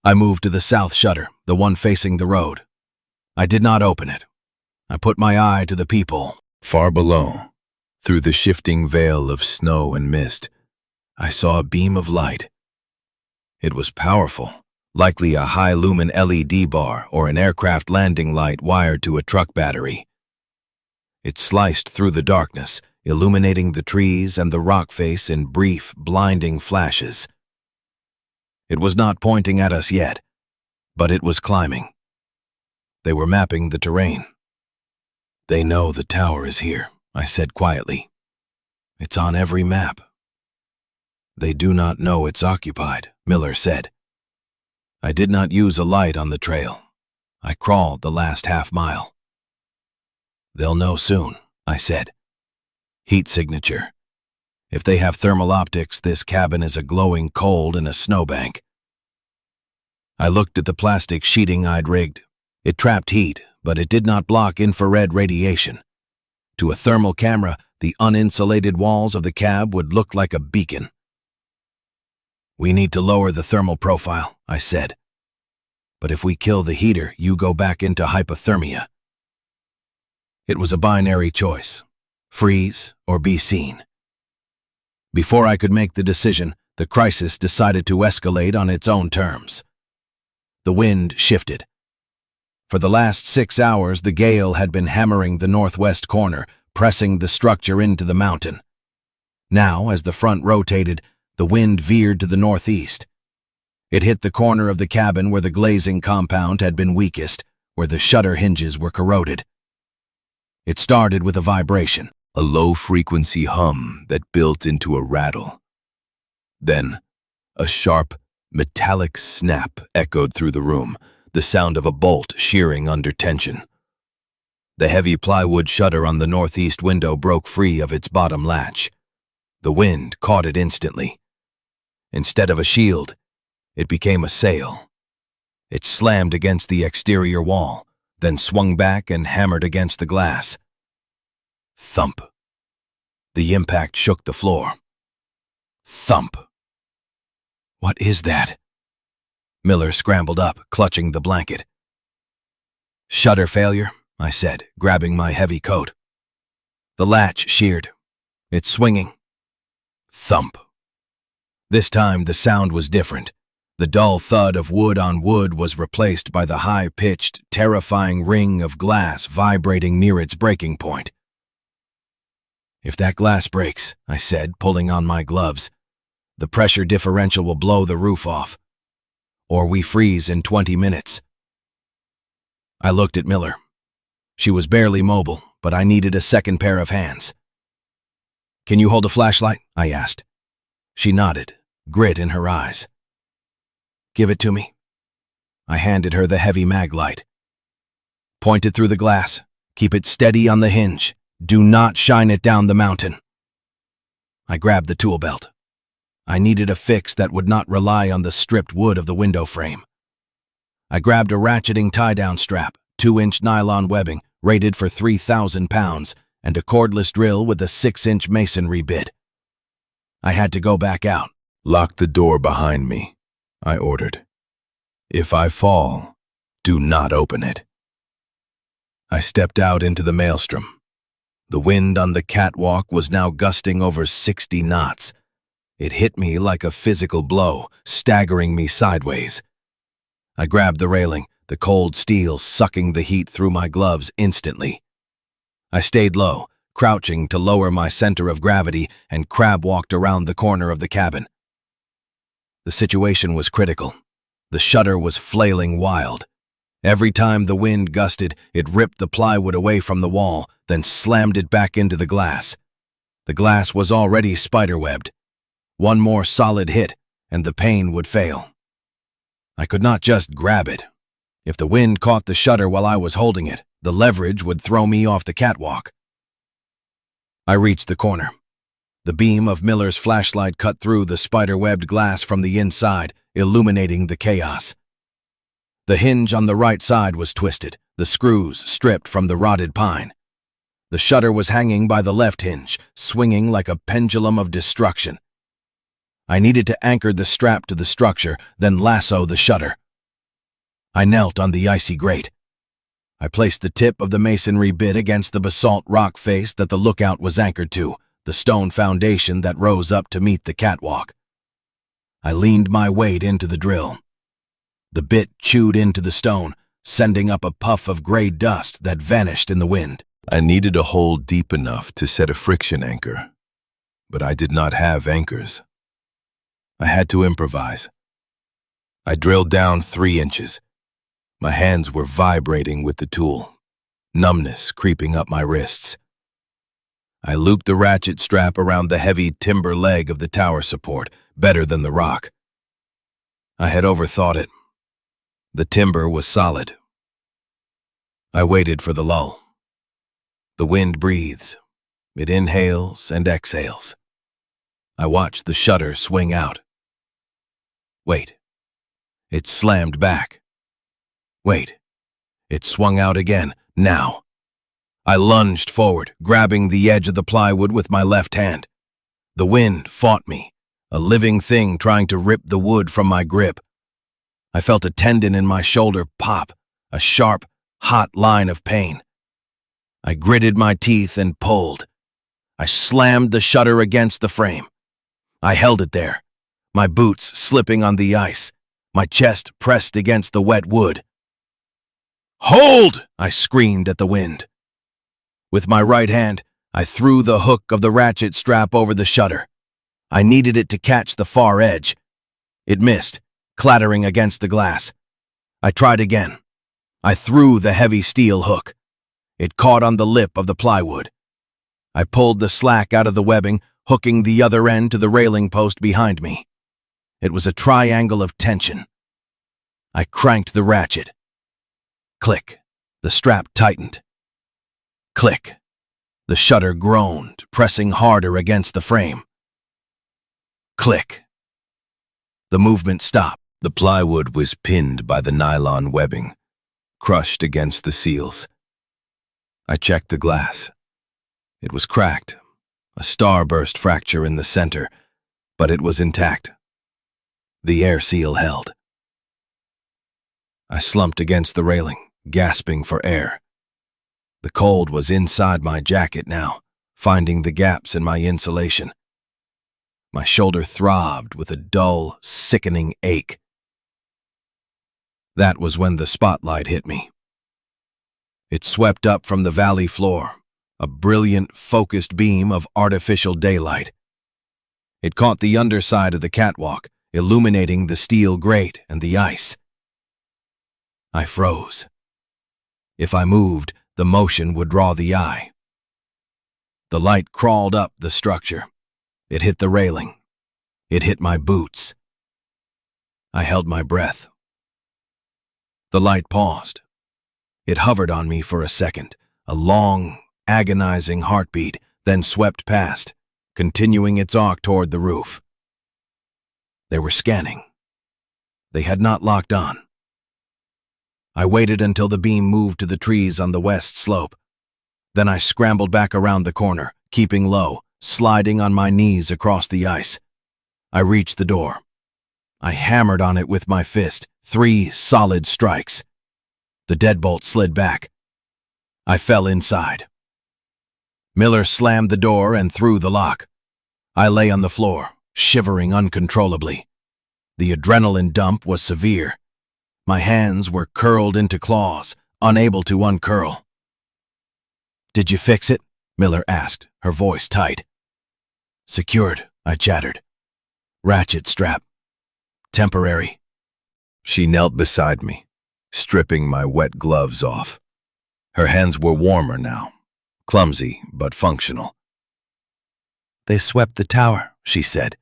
I moved to the south shutter, the one facing the road. I did not open it. I put my eye to the peephole. Far below, through the shifting veil of snow and mist, I saw a beam of light. It was powerful, likely a high-lumen LED bar or an aircraft landing light wired to a truck battery. It sliced through the darkness, illuminating the trees and the rock face in brief, blinding flashes. It was not pointing at us yet, but it was climbing. They were mapping the terrain. "They know the tower is here," I said quietly. "It's on every map." "They do not know it's occupied," Miller said. I did not use a light on the trail. I crawled the last half-mile. "They'll know soon," I said. "Heat signature. If they have thermal optics, this cabin is a glowing cold in a snowbank. I looked at the plastic sheeting I'd rigged. It trapped heat, but it did not block infrared radiation. To a thermal camera, the uninsulated walls of the cab would look like a beacon. "We need to lower the thermal profile," I said. "But if we kill the heater, you go back into hypothermia." It was a binary choice: freeze or be seen. Before I could make the decision, the crisis decided to escalate on its own terms. The wind shifted. For the last 6 hours, the gale had been hammering the northwest corner, pressing the structure into the mountain. Now, as the front rotated, the wind veered to the northeast. It hit the corner of the cabin where the glazing compound had been weakest, where the shutter hinges were corroded. It started with a vibration, a low-frequency hum that built into a rattle. Then, a sharp, metallic snap echoed through the room, the sound of a bolt shearing under tension. The heavy plywood shutter on the northeast window broke free of its bottom latch. The wind caught it instantly. Instead of a shield, it became a sail. It slammed against the exterior wall, then swung back and hammered against the glass. Thump. The impact shook the floor. Thump. "What is that?" Miller scrambled up, clutching the blanket. "Shutter failure," I said, grabbing my heavy coat. The latch sheared. "It's swinging." Thump. This time the sound was different. The dull thud of wood on wood was replaced by the high-pitched, terrifying ring of glass vibrating near its breaking point. "If that glass breaks," I said, pulling on my gloves, "the pressure differential will blow the roof off. Or we freeze in 20 minutes. I looked at Miller. She was barely mobile, but I needed a second pair of hands. "Can you hold a flashlight?" I asked. She nodded, grit in her eyes. "Give it to me." I handed her the heavy mag light. "Point it through the glass. Keep it steady on the hinge. Do not shine it down the mountain." I grabbed the tool belt. I needed a fix that would not rely on the stripped wood of the window frame. I grabbed a ratcheting tie-down strap, 2-inch nylon webbing, rated for 3,000 pounds, and a cordless drill with a 6-inch masonry bit. I had to go back out. "Lock the door behind me," I ordered. "If I fall, do not open it." I stepped out into the maelstrom. The wind on the catwalk was now gusting over 60 knots. It hit me like a physical blow, staggering me sideways. I grabbed the railing, the cold steel sucking the heat through my gloves instantly. I stayed low, crouching to lower my center of gravity, and crab-walked around the corner of the cabin. The situation was critical. The shutter was flailing wild. Every time the wind gusted, it ripped the plywood away from the wall, then slammed it back into the glass. The glass was already spiderwebbed. One more solid hit, and the pane would fail. I could not just grab it. If the wind caught the shutter while I was holding it, the leverage would throw me off the catwalk. I reached the corner. The beam of Miller's flashlight cut through the spider-webbed glass from the inside, illuminating the chaos. The hinge on the right side was twisted, the screws stripped from the rotted pine. The shutter was hanging by the left hinge, swinging like a pendulum of destruction. I needed to anchor the strap to the structure, then lasso the shutter. I knelt on the icy grate. I placed the tip of the masonry bit against the basalt rock face that the lookout was anchored to, the stone foundation that rose up to meet the catwalk. I leaned my weight into the drill. The bit chewed into the stone, sending up a puff of gray dust that vanished in the wind. I needed a hole deep enough to set a friction anchor, but I did not have anchors. I had to improvise. I drilled down 3 inches. My hands were vibrating with the tool, numbness creeping up my wrists. I looped the ratchet strap around the heavy timber leg of the tower support, better than the rock. I had overthought it. The timber was solid. I waited for the lull. The wind breathes. It inhales and exhales. I watched the shutter swing out. Wait. It slammed back. Wait. It swung out again. Now. I lunged forward, grabbing the edge of the plywood with my left hand. The wind fought me, a living thing trying to rip the wood from my grip. I felt a tendon in my shoulder pop, a sharp, hot line of pain. I gritted my teeth and pulled. I slammed the shutter against the frame. I held it there, my boots slipping on the ice, my chest pressed against the wet wood. "Hold!" I screamed at the wind. With my right hand, I threw the hook of the ratchet strap over the shutter. I needed it to catch the far edge. It missed, clattering against the glass. I tried again. I threw the heavy steel hook. It caught on the lip of the plywood. I pulled the slack out of the webbing, hooking the other end to the railing post behind me. It was a triangle of tension. I cranked the ratchet. Click. The strap tightened. Click. The shutter groaned, pressing harder against the frame. Click. The movement stopped. The plywood was pinned by the nylon webbing, crushed against the seals. I checked the glass. It was cracked, a starburst fracture in the center, but it was intact. The air seal held. I slumped against the railing, gasping for air. The cold was inside my jacket now, finding the gaps in my insulation. My shoulder throbbed with a dull, sickening ache. That was when the spotlight hit me. It swept up from the valley floor, a brilliant, focused beam of artificial daylight. It caught the underside of the catwalk, illuminating the steel grate and the ice. I froze. If I moved, the motion would draw the eye. The light crawled up the structure. It hit the railing. It hit my boots. I held my breath. The light paused. It hovered on me for a second, a long, agonizing heartbeat, then swept past, continuing its arc toward the roof. They were scanning. They had not locked on. I waited until the beam moved to the trees on the west slope. Then I scrambled back around the corner, keeping low, sliding on my knees across the ice. I reached the door. I hammered on it with my fist, 3 solid strikes. The deadbolt slid back. I fell inside. Miller slammed the door and threw the lock. I lay on the floor, shivering uncontrollably. The adrenaline dump was severe. My hands were curled into claws, unable to uncurl. "Did you fix it?" Miller asked, her voice tight. "Secured," I chattered. "Ratchet strap. Temporary." She knelt beside me, stripping my wet gloves off. Her hands were warmer now, clumsy but functional. "They swept the tower," she said.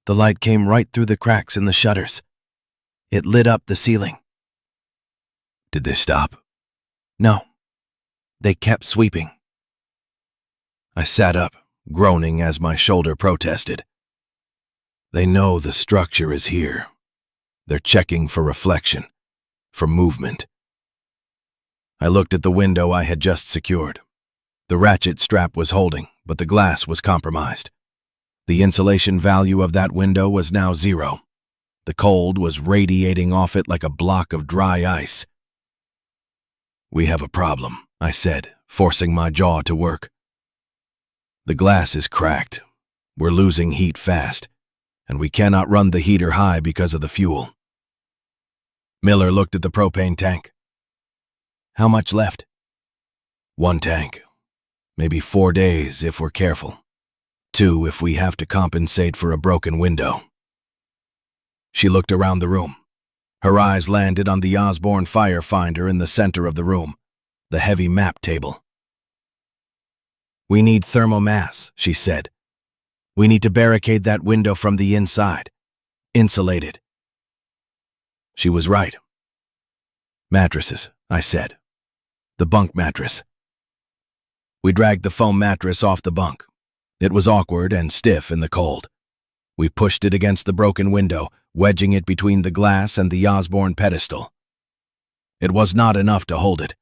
"The light came right through the cracks in the shutters. It lit up the ceiling." "Did they stop?" "No. They kept sweeping." I sat up, groaning as my shoulder protested. "They know the structure is here. They're checking for reflection, for movement." I looked at the window I had just secured. The ratchet strap was holding, but the glass was compromised. The insulation value of that window was now 0. The cold was radiating off it like a block of dry ice. "We have a problem," I said, forcing my jaw to work. "The glass is cracked. We're losing heat fast, and we cannot run the heater high because of the fuel." Miller looked at the propane tank. "How much left?" "1 tank. Maybe 4 days if we're careful. 2 if we have to compensate for a broken window." She looked around the room. Her eyes landed on the Osborne fire finder in the center of the room, the heavy map table. "We need thermomass," she said. "We need to barricade that window from the inside. Insulate it." She was right. "Mattresses," I said. "The bunk mattress." We dragged the foam mattress off the bunk. It was awkward and stiff in the cold. We pushed it against the broken window, wedging it between the glass and the Osborne pedestal. It was not enough to hold it.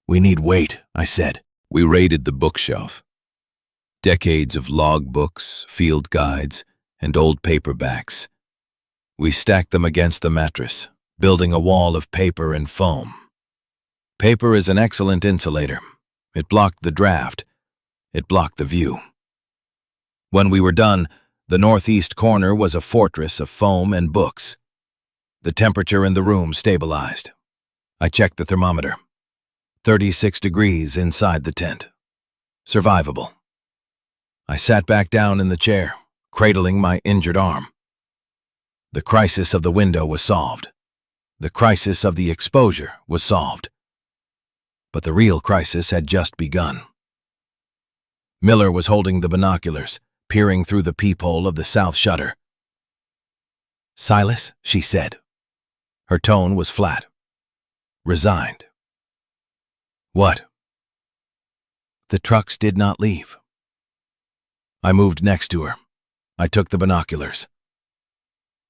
"We need weight," I said. We raided the bookshelf. Decades of log books, field guides, and old paperbacks. We stacked them against the mattress, building a wall of paper and foam. Paper is an excellent insulator. It blocked the draft. It blocked the view. When we were done, the northeast corner was a fortress of foam and books. The temperature in the room stabilized. I checked the thermometer. 36 degrees inside the tent. Survivable. I sat back down in the chair, cradling my injured arm. The crisis of the window was solved. The crisis of the exposure was solved. But the real crisis had just begun. Miller was holding the binoculars, peering through the peephole of the south shutter. "Silas," she said. Her tone was flat, resigned. "What?" "The trucks did not leave." I moved next to her. I took the binoculars.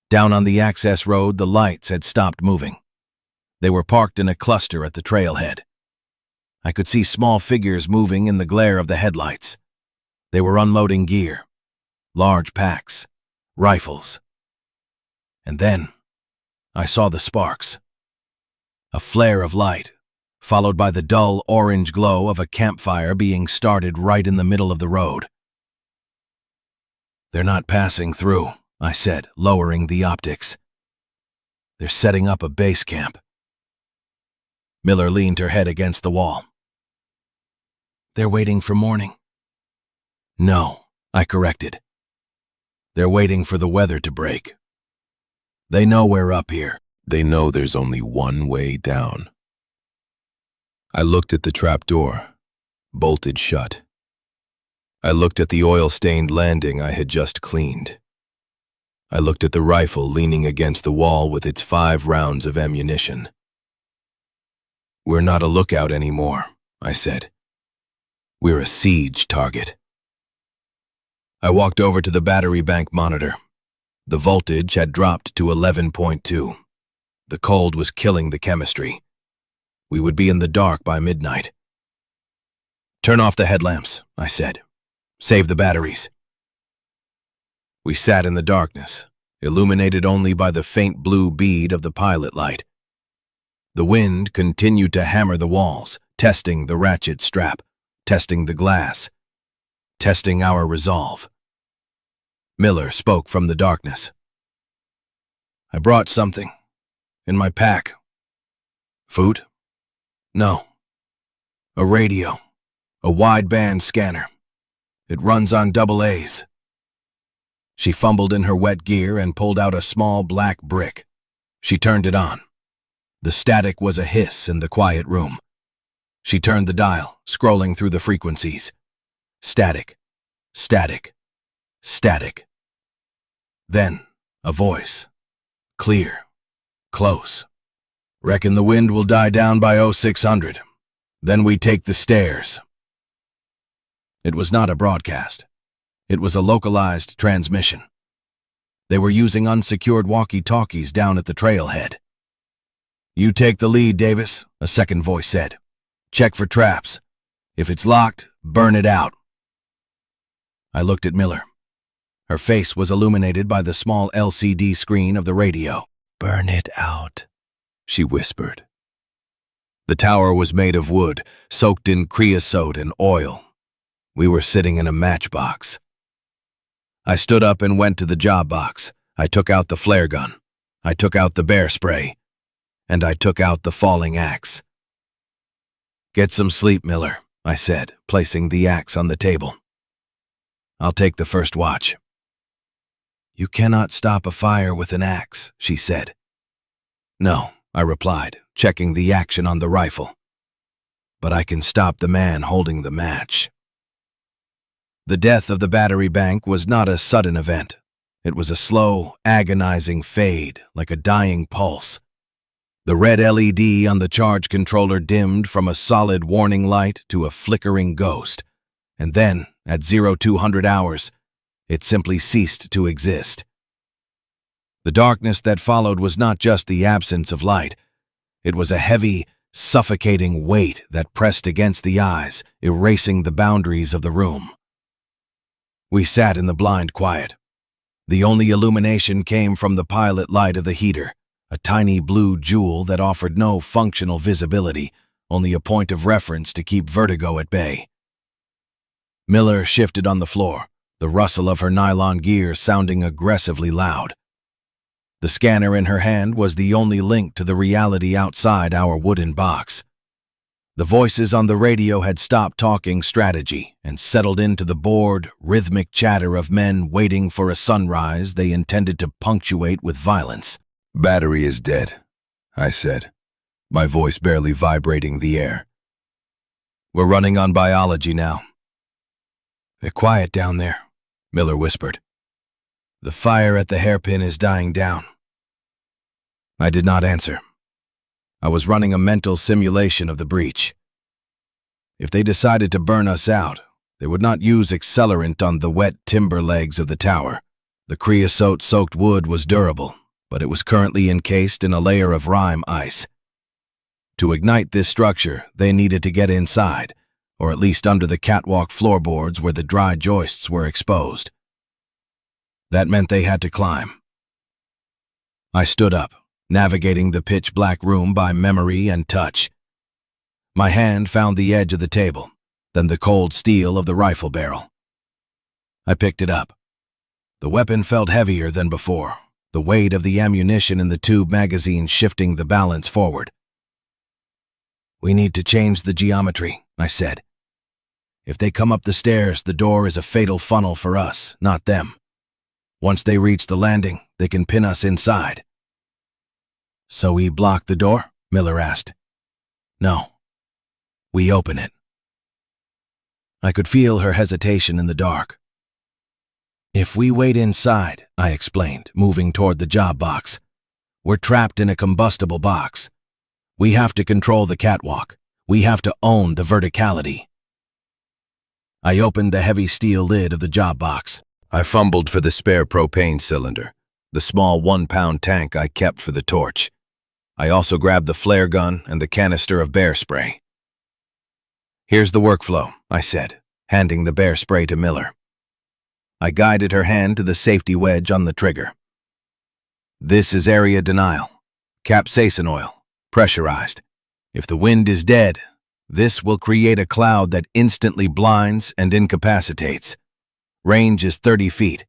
Down on the access road, the lights had stopped moving. They were parked in a cluster at the trailhead. I could see small figures moving in the glare of the headlights. They were unloading gear, large packs, rifles. And then I saw the sparks. A flare of light, followed by the dull orange glow of a campfire being started right in the middle of the road. "They're not passing through," I said, lowering the optics. "They're setting up a base camp." Miller leaned her head against the wall. "They're waiting for morning." "No," I corrected. "They're waiting for the weather to break. They know we're up here. They know there's only one way down." I looked at the trapdoor, bolted shut. I looked at the oil-stained landing I had just cleaned. I looked at the rifle leaning against the wall with its 5 rounds of ammunition. "We're not a lookout anymore," I said. "We're a siege target." I walked over to the battery bank monitor. The voltage had dropped to 11.2. The cold was killing the chemistry. We would be in the dark by midnight. "Turn off the headlamps," I said. "Save the batteries." We sat in the darkness, illuminated only by the faint blue bead of the pilot light. The wind continued to hammer the walls, testing the ratchet strap, testing the glass, testing our resolve. Miller spoke from the darkness. "I brought something. In my pack." "Food?" "No. A radio. A wideband scanner. It runs on AA's." She fumbled in her wet gear and pulled out a small black brick. She turned it on. The static was a hiss in the quiet room. She turned the dial, scrolling through the frequencies. Static, static, static. Then a voice. Clear, close. "Reckon the wind will die down by 0600. Then we take the stairs." It was not a broadcast. It was a localized transmission. They were using unsecured walkie-talkies down at the trailhead. "You take the lead, Davis," a second voice said. "Check for traps. If it's locked, burn it out." I looked at Miller. Her face was illuminated by the small LCD screen of the radio. "Burn it out," she whispered. The tower was made of wood, soaked in creosote and oil. We were sitting in a matchbox. I stood up and went to the job box. I took out the flare gun. I took out the bear spray. And I took out the falling axe. "Get some sleep, Miller," I said, placing the axe on the table. "I'll take the first watch." "You cannot stop a fire with an axe," she said. "No," I replied, checking the action on the rifle. "But I can stop the man holding the match." The death of the battery bank was not a sudden event. It was a slow, agonizing fade, like a dying pulse. The red LED on the charge controller dimmed from a solid warning light to a flickering ghost, and then, at 0200 hours, It simply ceased to exist. The darkness that followed was not just the absence of light. It was a heavy, suffocating weight that pressed against the eyes, erasing the boundaries of the room. We sat in the blind quiet. The only illumination came from the pilot light of the heater, a tiny blue jewel that offered no functional visibility, only a point of reference to keep Vertigo at bay. Miller shifted on the floor, the rustle of her nylon gear sounding aggressively loud. The scanner in her hand was the only link to the reality outside our wooden box. The voices on the radio had stopped talking strategy and settled into the bored, rhythmic chatter of men waiting for a sunrise they intended to punctuate with violence. "Battery is dead," I said, my voice barely vibrating the air. "We're running on biology now." "They're quiet down there," Miller whispered. "The fire at the hairpin is dying down." I did not answer. I was running a mental simulation of the breach. If they decided to burn us out, they would not use accelerant on the wet timber legs of the tower. The creosote-soaked wood was durable, but it was currently encased in a layer of rime ice. To ignite this structure, they needed to get inside, or at least under the catwalk floorboards where the dry joists were exposed. That meant they had to climb. I stood up, navigating the pitch-black room by memory and touch. My hand found the edge of the table, then the cold steel of the rifle barrel. I picked it up. The weapon felt heavier than before, the weight of the ammunition in the tube magazine shifting the balance forward. "We need to change the geometry," I said. "If they come up the stairs, the door is a fatal funnel for us, not them. Once they reach the landing, they can pin us inside." "So we block the door?" Miller asked. "No. We open it." I could feel her hesitation in the dark. "If we wait inside," I explained, moving toward the job box, "we're trapped in a combustible box. We have to control the catwalk. We have to own the verticality." I opened the heavy steel lid of the job box. I fumbled for the spare propane cylinder, the small 1-pound tank I kept for the torch. I also grabbed the flare gun and the canister of bear spray. "Here's the workflow," I said, handing the bear spray to Miller. I guided her hand to the safety wedge on the trigger. "This is area denial. Capsaicin oil, pressurized. If the wind is dead, this will create a cloud that instantly blinds and incapacitates. Range is 30 feet.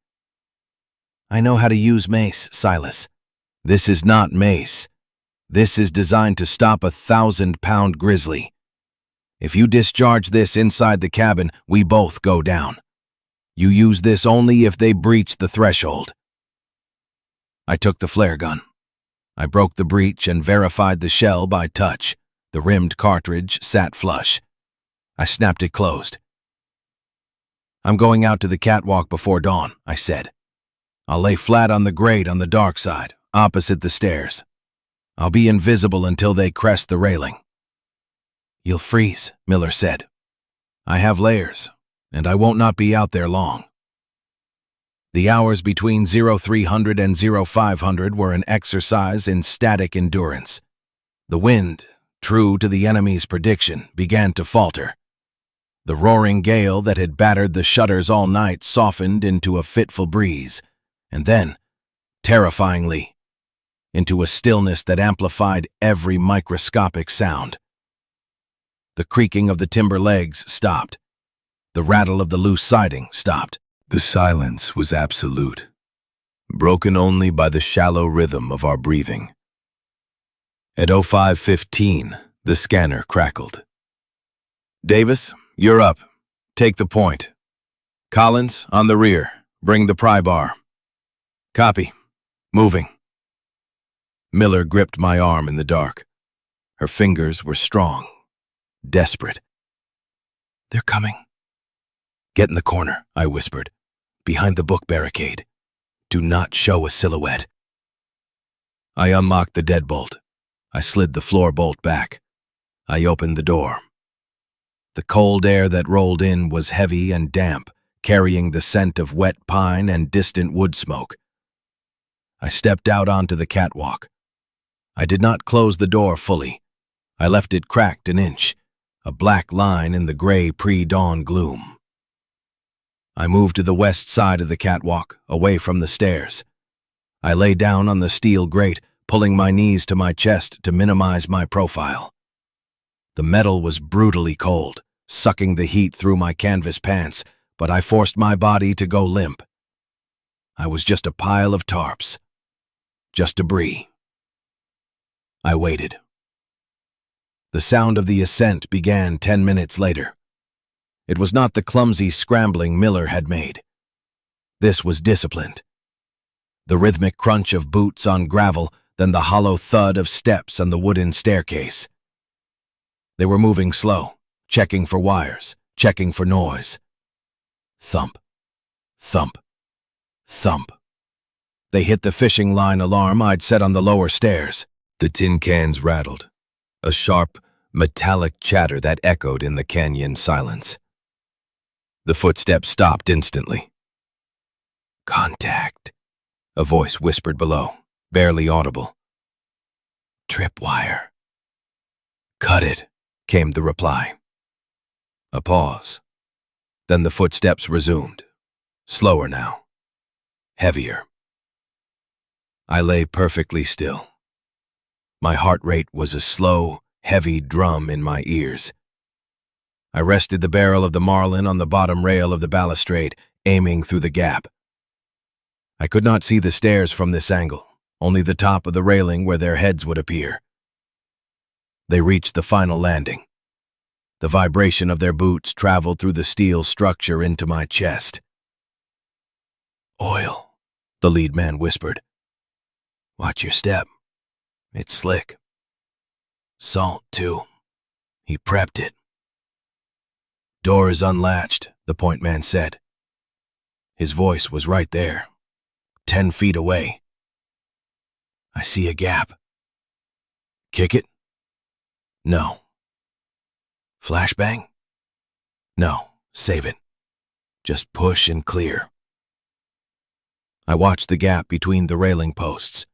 "I know how to use mace, Silas. This is not mace. This is designed to stop a 1,000-pound grizzly. If you discharge this inside the cabin, we both go down. You use this only if they breach the threshold." I took the flare gun. I broke the breech and verified the shell by touch. The rimmed cartridge sat flush. I snapped it closed. "I'm going out to the catwalk before dawn," I said. "I'll lay flat on the grate on the dark side, opposite the stairs. I'll be invisible until they crest the railing." "You'll freeze," Miller said. "I have layers, and I won't not be out there long." The hours between 0300 and 0500 were an exercise in static endurance. The wind, true to the enemy's prediction, began to falter. The roaring gale that had battered the shutters all night softened into a fitful breeze, and then, terrifyingly, into a stillness that amplified every microscopic sound. The creaking of the timber legs stopped. The rattle of the loose siding stopped. The silence was absolute, broken only by the shallow rhythm of our breathing. At 05:15, the scanner crackled. "Davis, you're up. Take the point. Collins, on the rear. Bring the pry bar." "Copy. Moving." Miller gripped my arm in the dark. Her fingers were strong, desperate. "They're coming." "Get in the corner," I whispered, "behind the book barricade. Do not show a silhouette." I unlocked the deadbolt. I slid the floor bolt back. I opened the door. The cold air that rolled in was heavy and damp, carrying the scent of wet pine and distant wood smoke. I stepped out onto the catwalk. I did not close the door fully. I left it cracked an inch, a black line in the gray pre-dawn gloom. I moved to the west side of the catwalk, away from the stairs. I lay down on the steel grate, pulling my knees to my chest to minimize my profile. The metal was brutally cold, sucking the heat through my canvas pants, but I forced my body to go limp. I was just a pile of tarps, just debris. I waited. The sound of the ascent began 10 minutes later. It was not the clumsy scrambling Miller had made. This was disciplined. The rhythmic crunch of boots on gravel, then the hollow thud of steps on the wooden staircase. They were moving slow, checking for wires, checking for noise. Thump, thump, thump. They hit the fishing line alarm I'd set on the lower stairs. The tin cans rattled, a sharp, metallic chatter that echoed in the canyon silence. The footsteps stopped instantly. "Contact," a voice whispered below, barely audible. "Tripwire." "Cut it," came the reply. A pause. Then the footsteps resumed, slower now, heavier. I lay perfectly still. My heart rate was a slow, heavy drum in my ears. I rested the barrel of the Marlin on the bottom rail of the balustrade, aiming through the gap. I could not see the stairs from this angle, only the top of the railing where their heads would appear. They reached the final landing. The vibration of their boots traveled through the steel structure into my chest. "Oil," the lead man whispered. "Watch your step. It's slick. Salt, too. He prepped it." "Door is unlatched," the point man said. His voice was right there, 10 feet away. "I see a gap." "Kick it?" "No." "Flashbang?" "No, save it. Just push and clear." I watched the gap between the railing posts.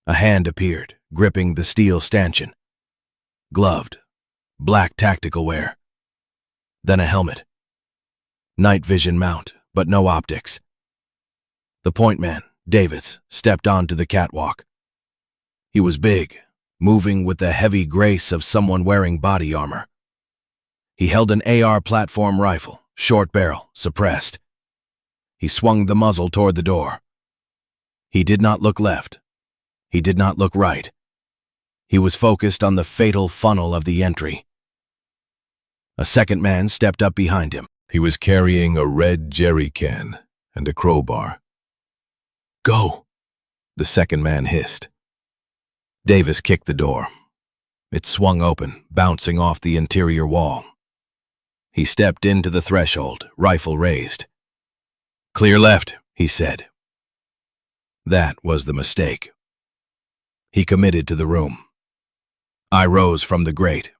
A hand appeared, gripping the steel stanchion. Gloved, black tactical wear. Then a helmet. Night vision mount, but no optics. The point man, Davis, stepped onto the catwalk. He was big, moving with the heavy grace of someone wearing body armor. He held an AR platform rifle, short barrel, suppressed. He swung the muzzle toward the door. He did not look left. He did not look right. He was focused on the fatal funnel of the entry. A second man stepped up behind him. He was carrying a red jerry can and a crowbar. "Go," the second man hissed. Davis kicked the door. It swung open, bouncing off the interior wall. He stepped into the threshold, rifle raised. "Clear left," he said. That was the mistake. He committed to the room. I rose from the grate.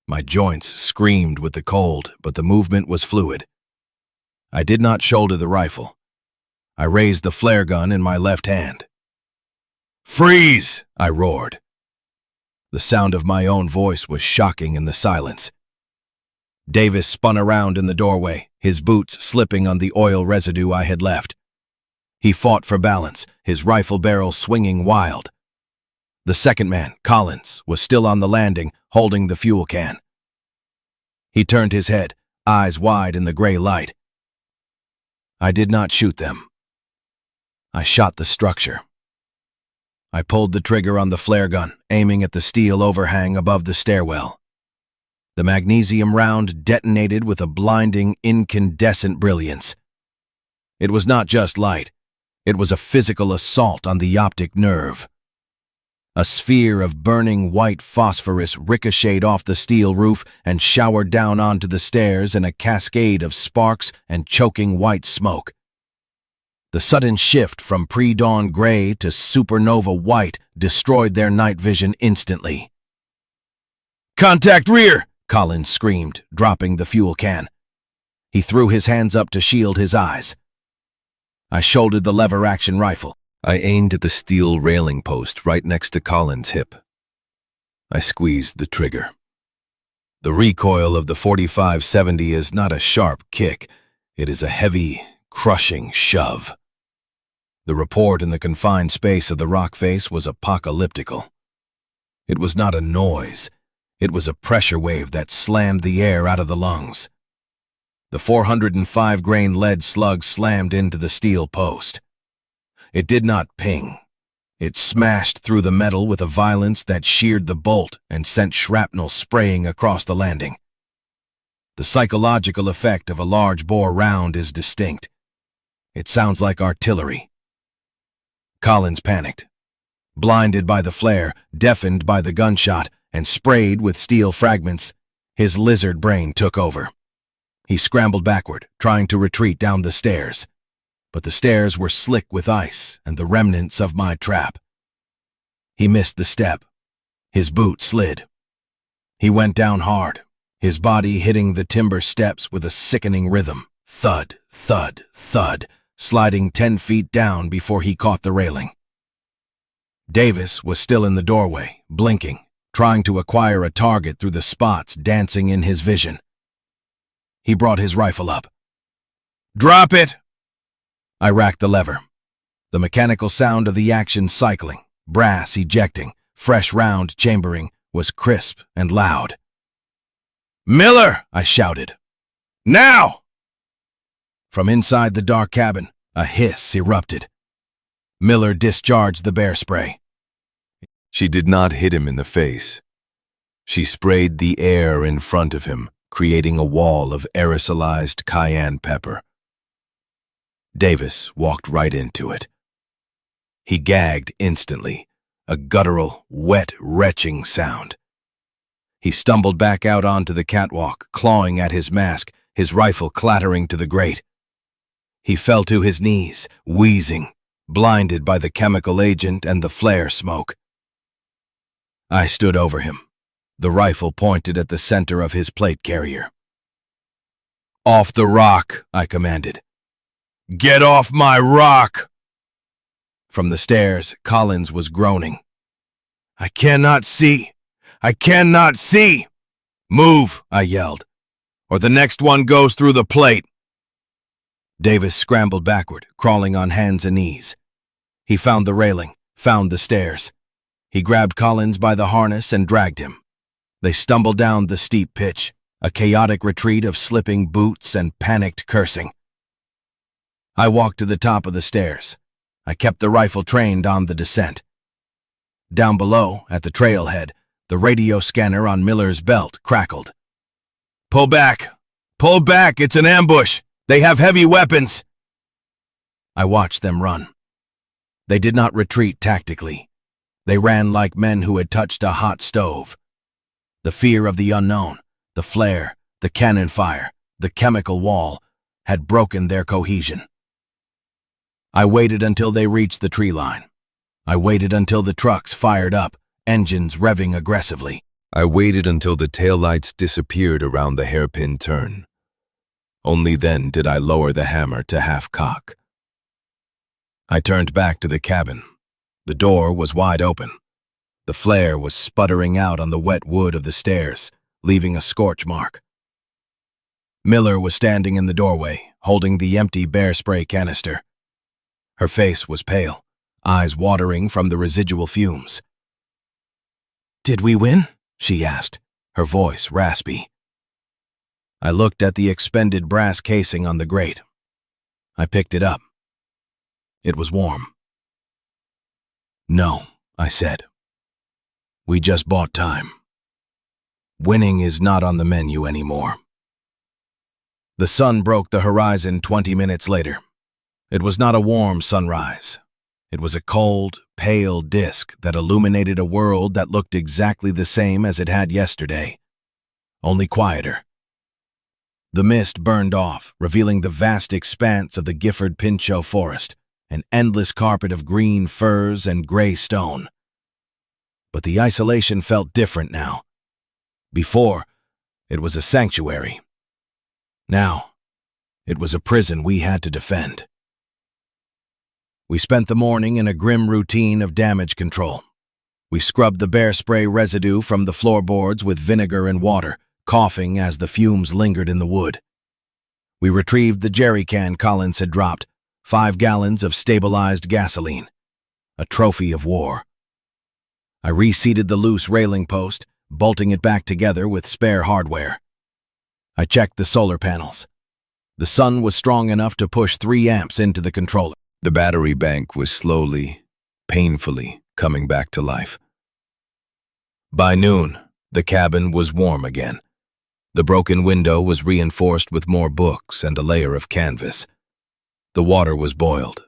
My joints screamed with the cold, but the movement was fluid. I did not shoulder the rifle. I raised the flare gun in my left hand. "Freeze!" I roared. The sound of my own voice was shocking in the silence. Davis spun around in the doorway, his boots slipping on the oil residue I had left. He fought for balance, his rifle barrel swinging wild. The second man, Collins, was still on the landing, holding the fuel can. He turned his head, eyes wide in the gray light. I did not shoot them. I shot the structure. I pulled the trigger on the flare gun, aiming at the steel overhang above the stairwell. The magnesium round detonated with a blinding, incandescent brilliance. It was not just light. It was a physical assault on the optic nerve. A sphere of burning white phosphorus ricocheted off the steel roof and showered down onto the stairs in a cascade of sparks and choking white smoke. The sudden shift from pre-dawn gray to supernova white destroyed their night vision instantly. "Contact rear!" Collins screamed, dropping the fuel can. He threw his hands up to shield his eyes. I shouldered the lever-action rifle. I aimed at the steel railing post right next to Colin's hip. I squeezed the trigger. The recoil of the 45-70 is not a sharp kick. It is a heavy, crushing shove. The report in the confined space of the rock face was apocalyptical. It was not a noise. It was a pressure wave that slammed the air out of the lungs. The 405-grain lead slug slammed into the steel post. It did not ping. It smashed through the metal with a violence that sheared the bolt and sent shrapnel spraying across the landing. The psychological effect of a large-bore round is distinct. It sounds like artillery. Collins panicked. Blinded by the flare, deafened by the gunshot, and sprayed with steel fragments, his lizard brain took over. He scrambled backward, trying to retreat down the stairs. But the stairs were slick with ice and the remnants of my trap. He missed the step. His boot slid. He went down hard, his body hitting the timber steps with a sickening rhythm. Thud, thud, thud, sliding 10 feet down before he caught the railing. Davis was still in the doorway, blinking, trying to acquire a target through the spots dancing in his vision. He brought his rifle up. "Drop it!" I racked the lever. The mechanical sound of the action cycling, brass ejecting, fresh round chambering, was crisp and loud. "Miller!" I shouted. "Now!" From inside the dark cabin, a hiss erupted. Miller discharged the bear spray. She did not hit him in the face. She sprayed the air in front of him, creating a wall of aerosolized cayenne pepper. Davis walked right into it. He gagged instantly, a guttural, wet, retching sound. He stumbled back out onto the catwalk, clawing at his mask, his rifle clattering to the grate. He fell to his knees, wheezing, blinded by the chemical agent and the flare smoke. I stood over him, the rifle pointed at the center of his plate carrier. "Off the rock," I commanded. "Get off my rock!" From the stairs, Collins was groaning. "I cannot see! I cannot see!" "Move!" I yelled, "or the next one goes through the plate." Davis scrambled backward, crawling on hands and knees. He found the railing, found the stairs. He grabbed Collins by the harness and dragged him. They stumbled down the steep pitch, a chaotic retreat of slipping boots and panicked cursing. I walked to the top of the stairs. I kept the rifle trained on the descent. Down below, at the trailhead, the radio scanner on Miller's belt crackled. "Pull back! Pull back! It's an ambush! They have heavy weapons!" I watched them run. They did not retreat tactically. They ran like men who had touched a hot stove. The fear of the unknown, the flare, the cannon fire, the chemical wall, had broken their cohesion. I waited until they reached the tree line. I waited until the trucks fired up, engines revving aggressively. I waited until the taillights disappeared around the hairpin turn. Only then did I lower the hammer to half-cock. I turned back to the cabin. The door was wide open. The flare was sputtering out on the wet wood of the stairs, leaving a scorch mark. Miller was standing in the doorway, holding the empty bear spray canister. Her face was pale, eyes watering from the residual fumes. "Did we win?" she asked, her voice raspy. I looked at the expended brass casing on the grate. I picked it up. It was warm. "No," I said. "We just bought time. Winning is not on the menu anymore." The sun broke the horizon 20 minutes later. It was not a warm sunrise. It was a cold, pale disk that illuminated a world that looked exactly the same as it had yesterday, only quieter. The mist burned off, revealing the vast expanse of the Gifford Pinchot forest, an endless carpet of green firs and gray stone. But the isolation felt different now. Before, it was a sanctuary. Now, It was a prison we had to defend. We spent the morning in a grim routine of damage control. We scrubbed the bear spray residue from the floorboards with vinegar and water, coughing as the fumes lingered in the wood. We retrieved the jerry can Collins had dropped, 5 gallons of stabilized gasoline, a trophy of war. I reseated the loose railing post, bolting it back together with spare hardware. I checked the solar panels. The sun was strong enough to push 3 amps into the controller. The battery bank was slowly, painfully coming back to life. By noon, the cabin was warm again. The broken window was reinforced with more books and a layer of canvas. The water was boiled.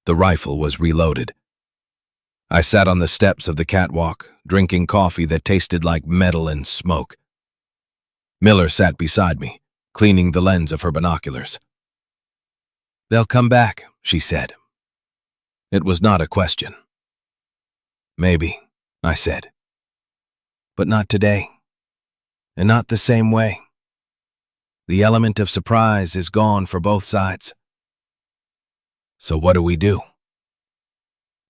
The rifle was reloaded. I sat on the steps of the catwalk, drinking coffee that tasted like metal and smoke. Miller sat beside me, cleaning the lens of her binoculars. "They'll come back," she said. It was not a question. "Maybe," I said. "But not today. And not the same way. The element of surprise is gone for both sides." "So what do we do?"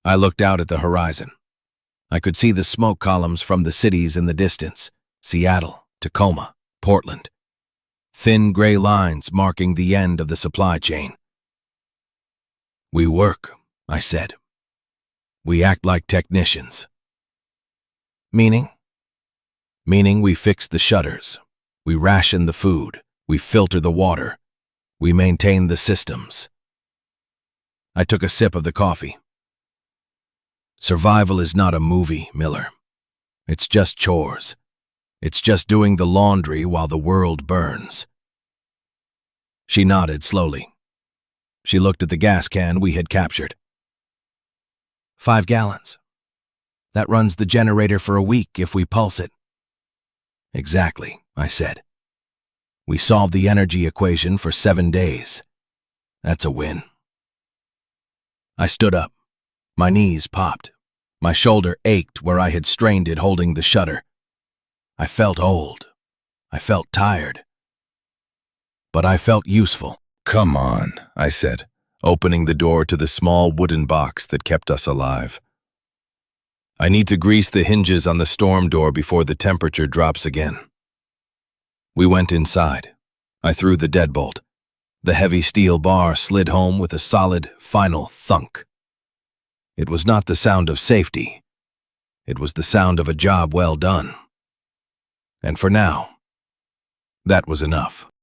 I looked out at the horizon. I could see the smoke columns from the cities in the distance: Seattle, Tacoma, Portland. Thin gray lines marking the end of the supply chain. "We work," I said. "We act like technicians." "Meaning?" "Meaning we fix the shutters. We ration the food. We filter the water. We maintain the systems." I took a sip of the coffee. Survival is not a movie, Miller. It's just chores. It's just doing the laundry while the world burns. She nodded slowly. She looked at the gas can we had captured. 5 gallons. That runs the generator for a week if we pulse it. Exactly, I said. We solved the energy equation for 7 days. That's a win. I stood up. My knees popped. My shoulder ached where I had strained it holding the shutter. I felt old. I felt tired. But I felt useful. "Come on," I said, opening the door to the small wooden box that kept us alive. "I need to grease the hinges on the storm door before the temperature drops again." We went inside. I threw the deadbolt. The heavy steel bar slid home with a solid, final thunk. It was not the sound of safety. It was the sound of a job well done. And for now, that was enough.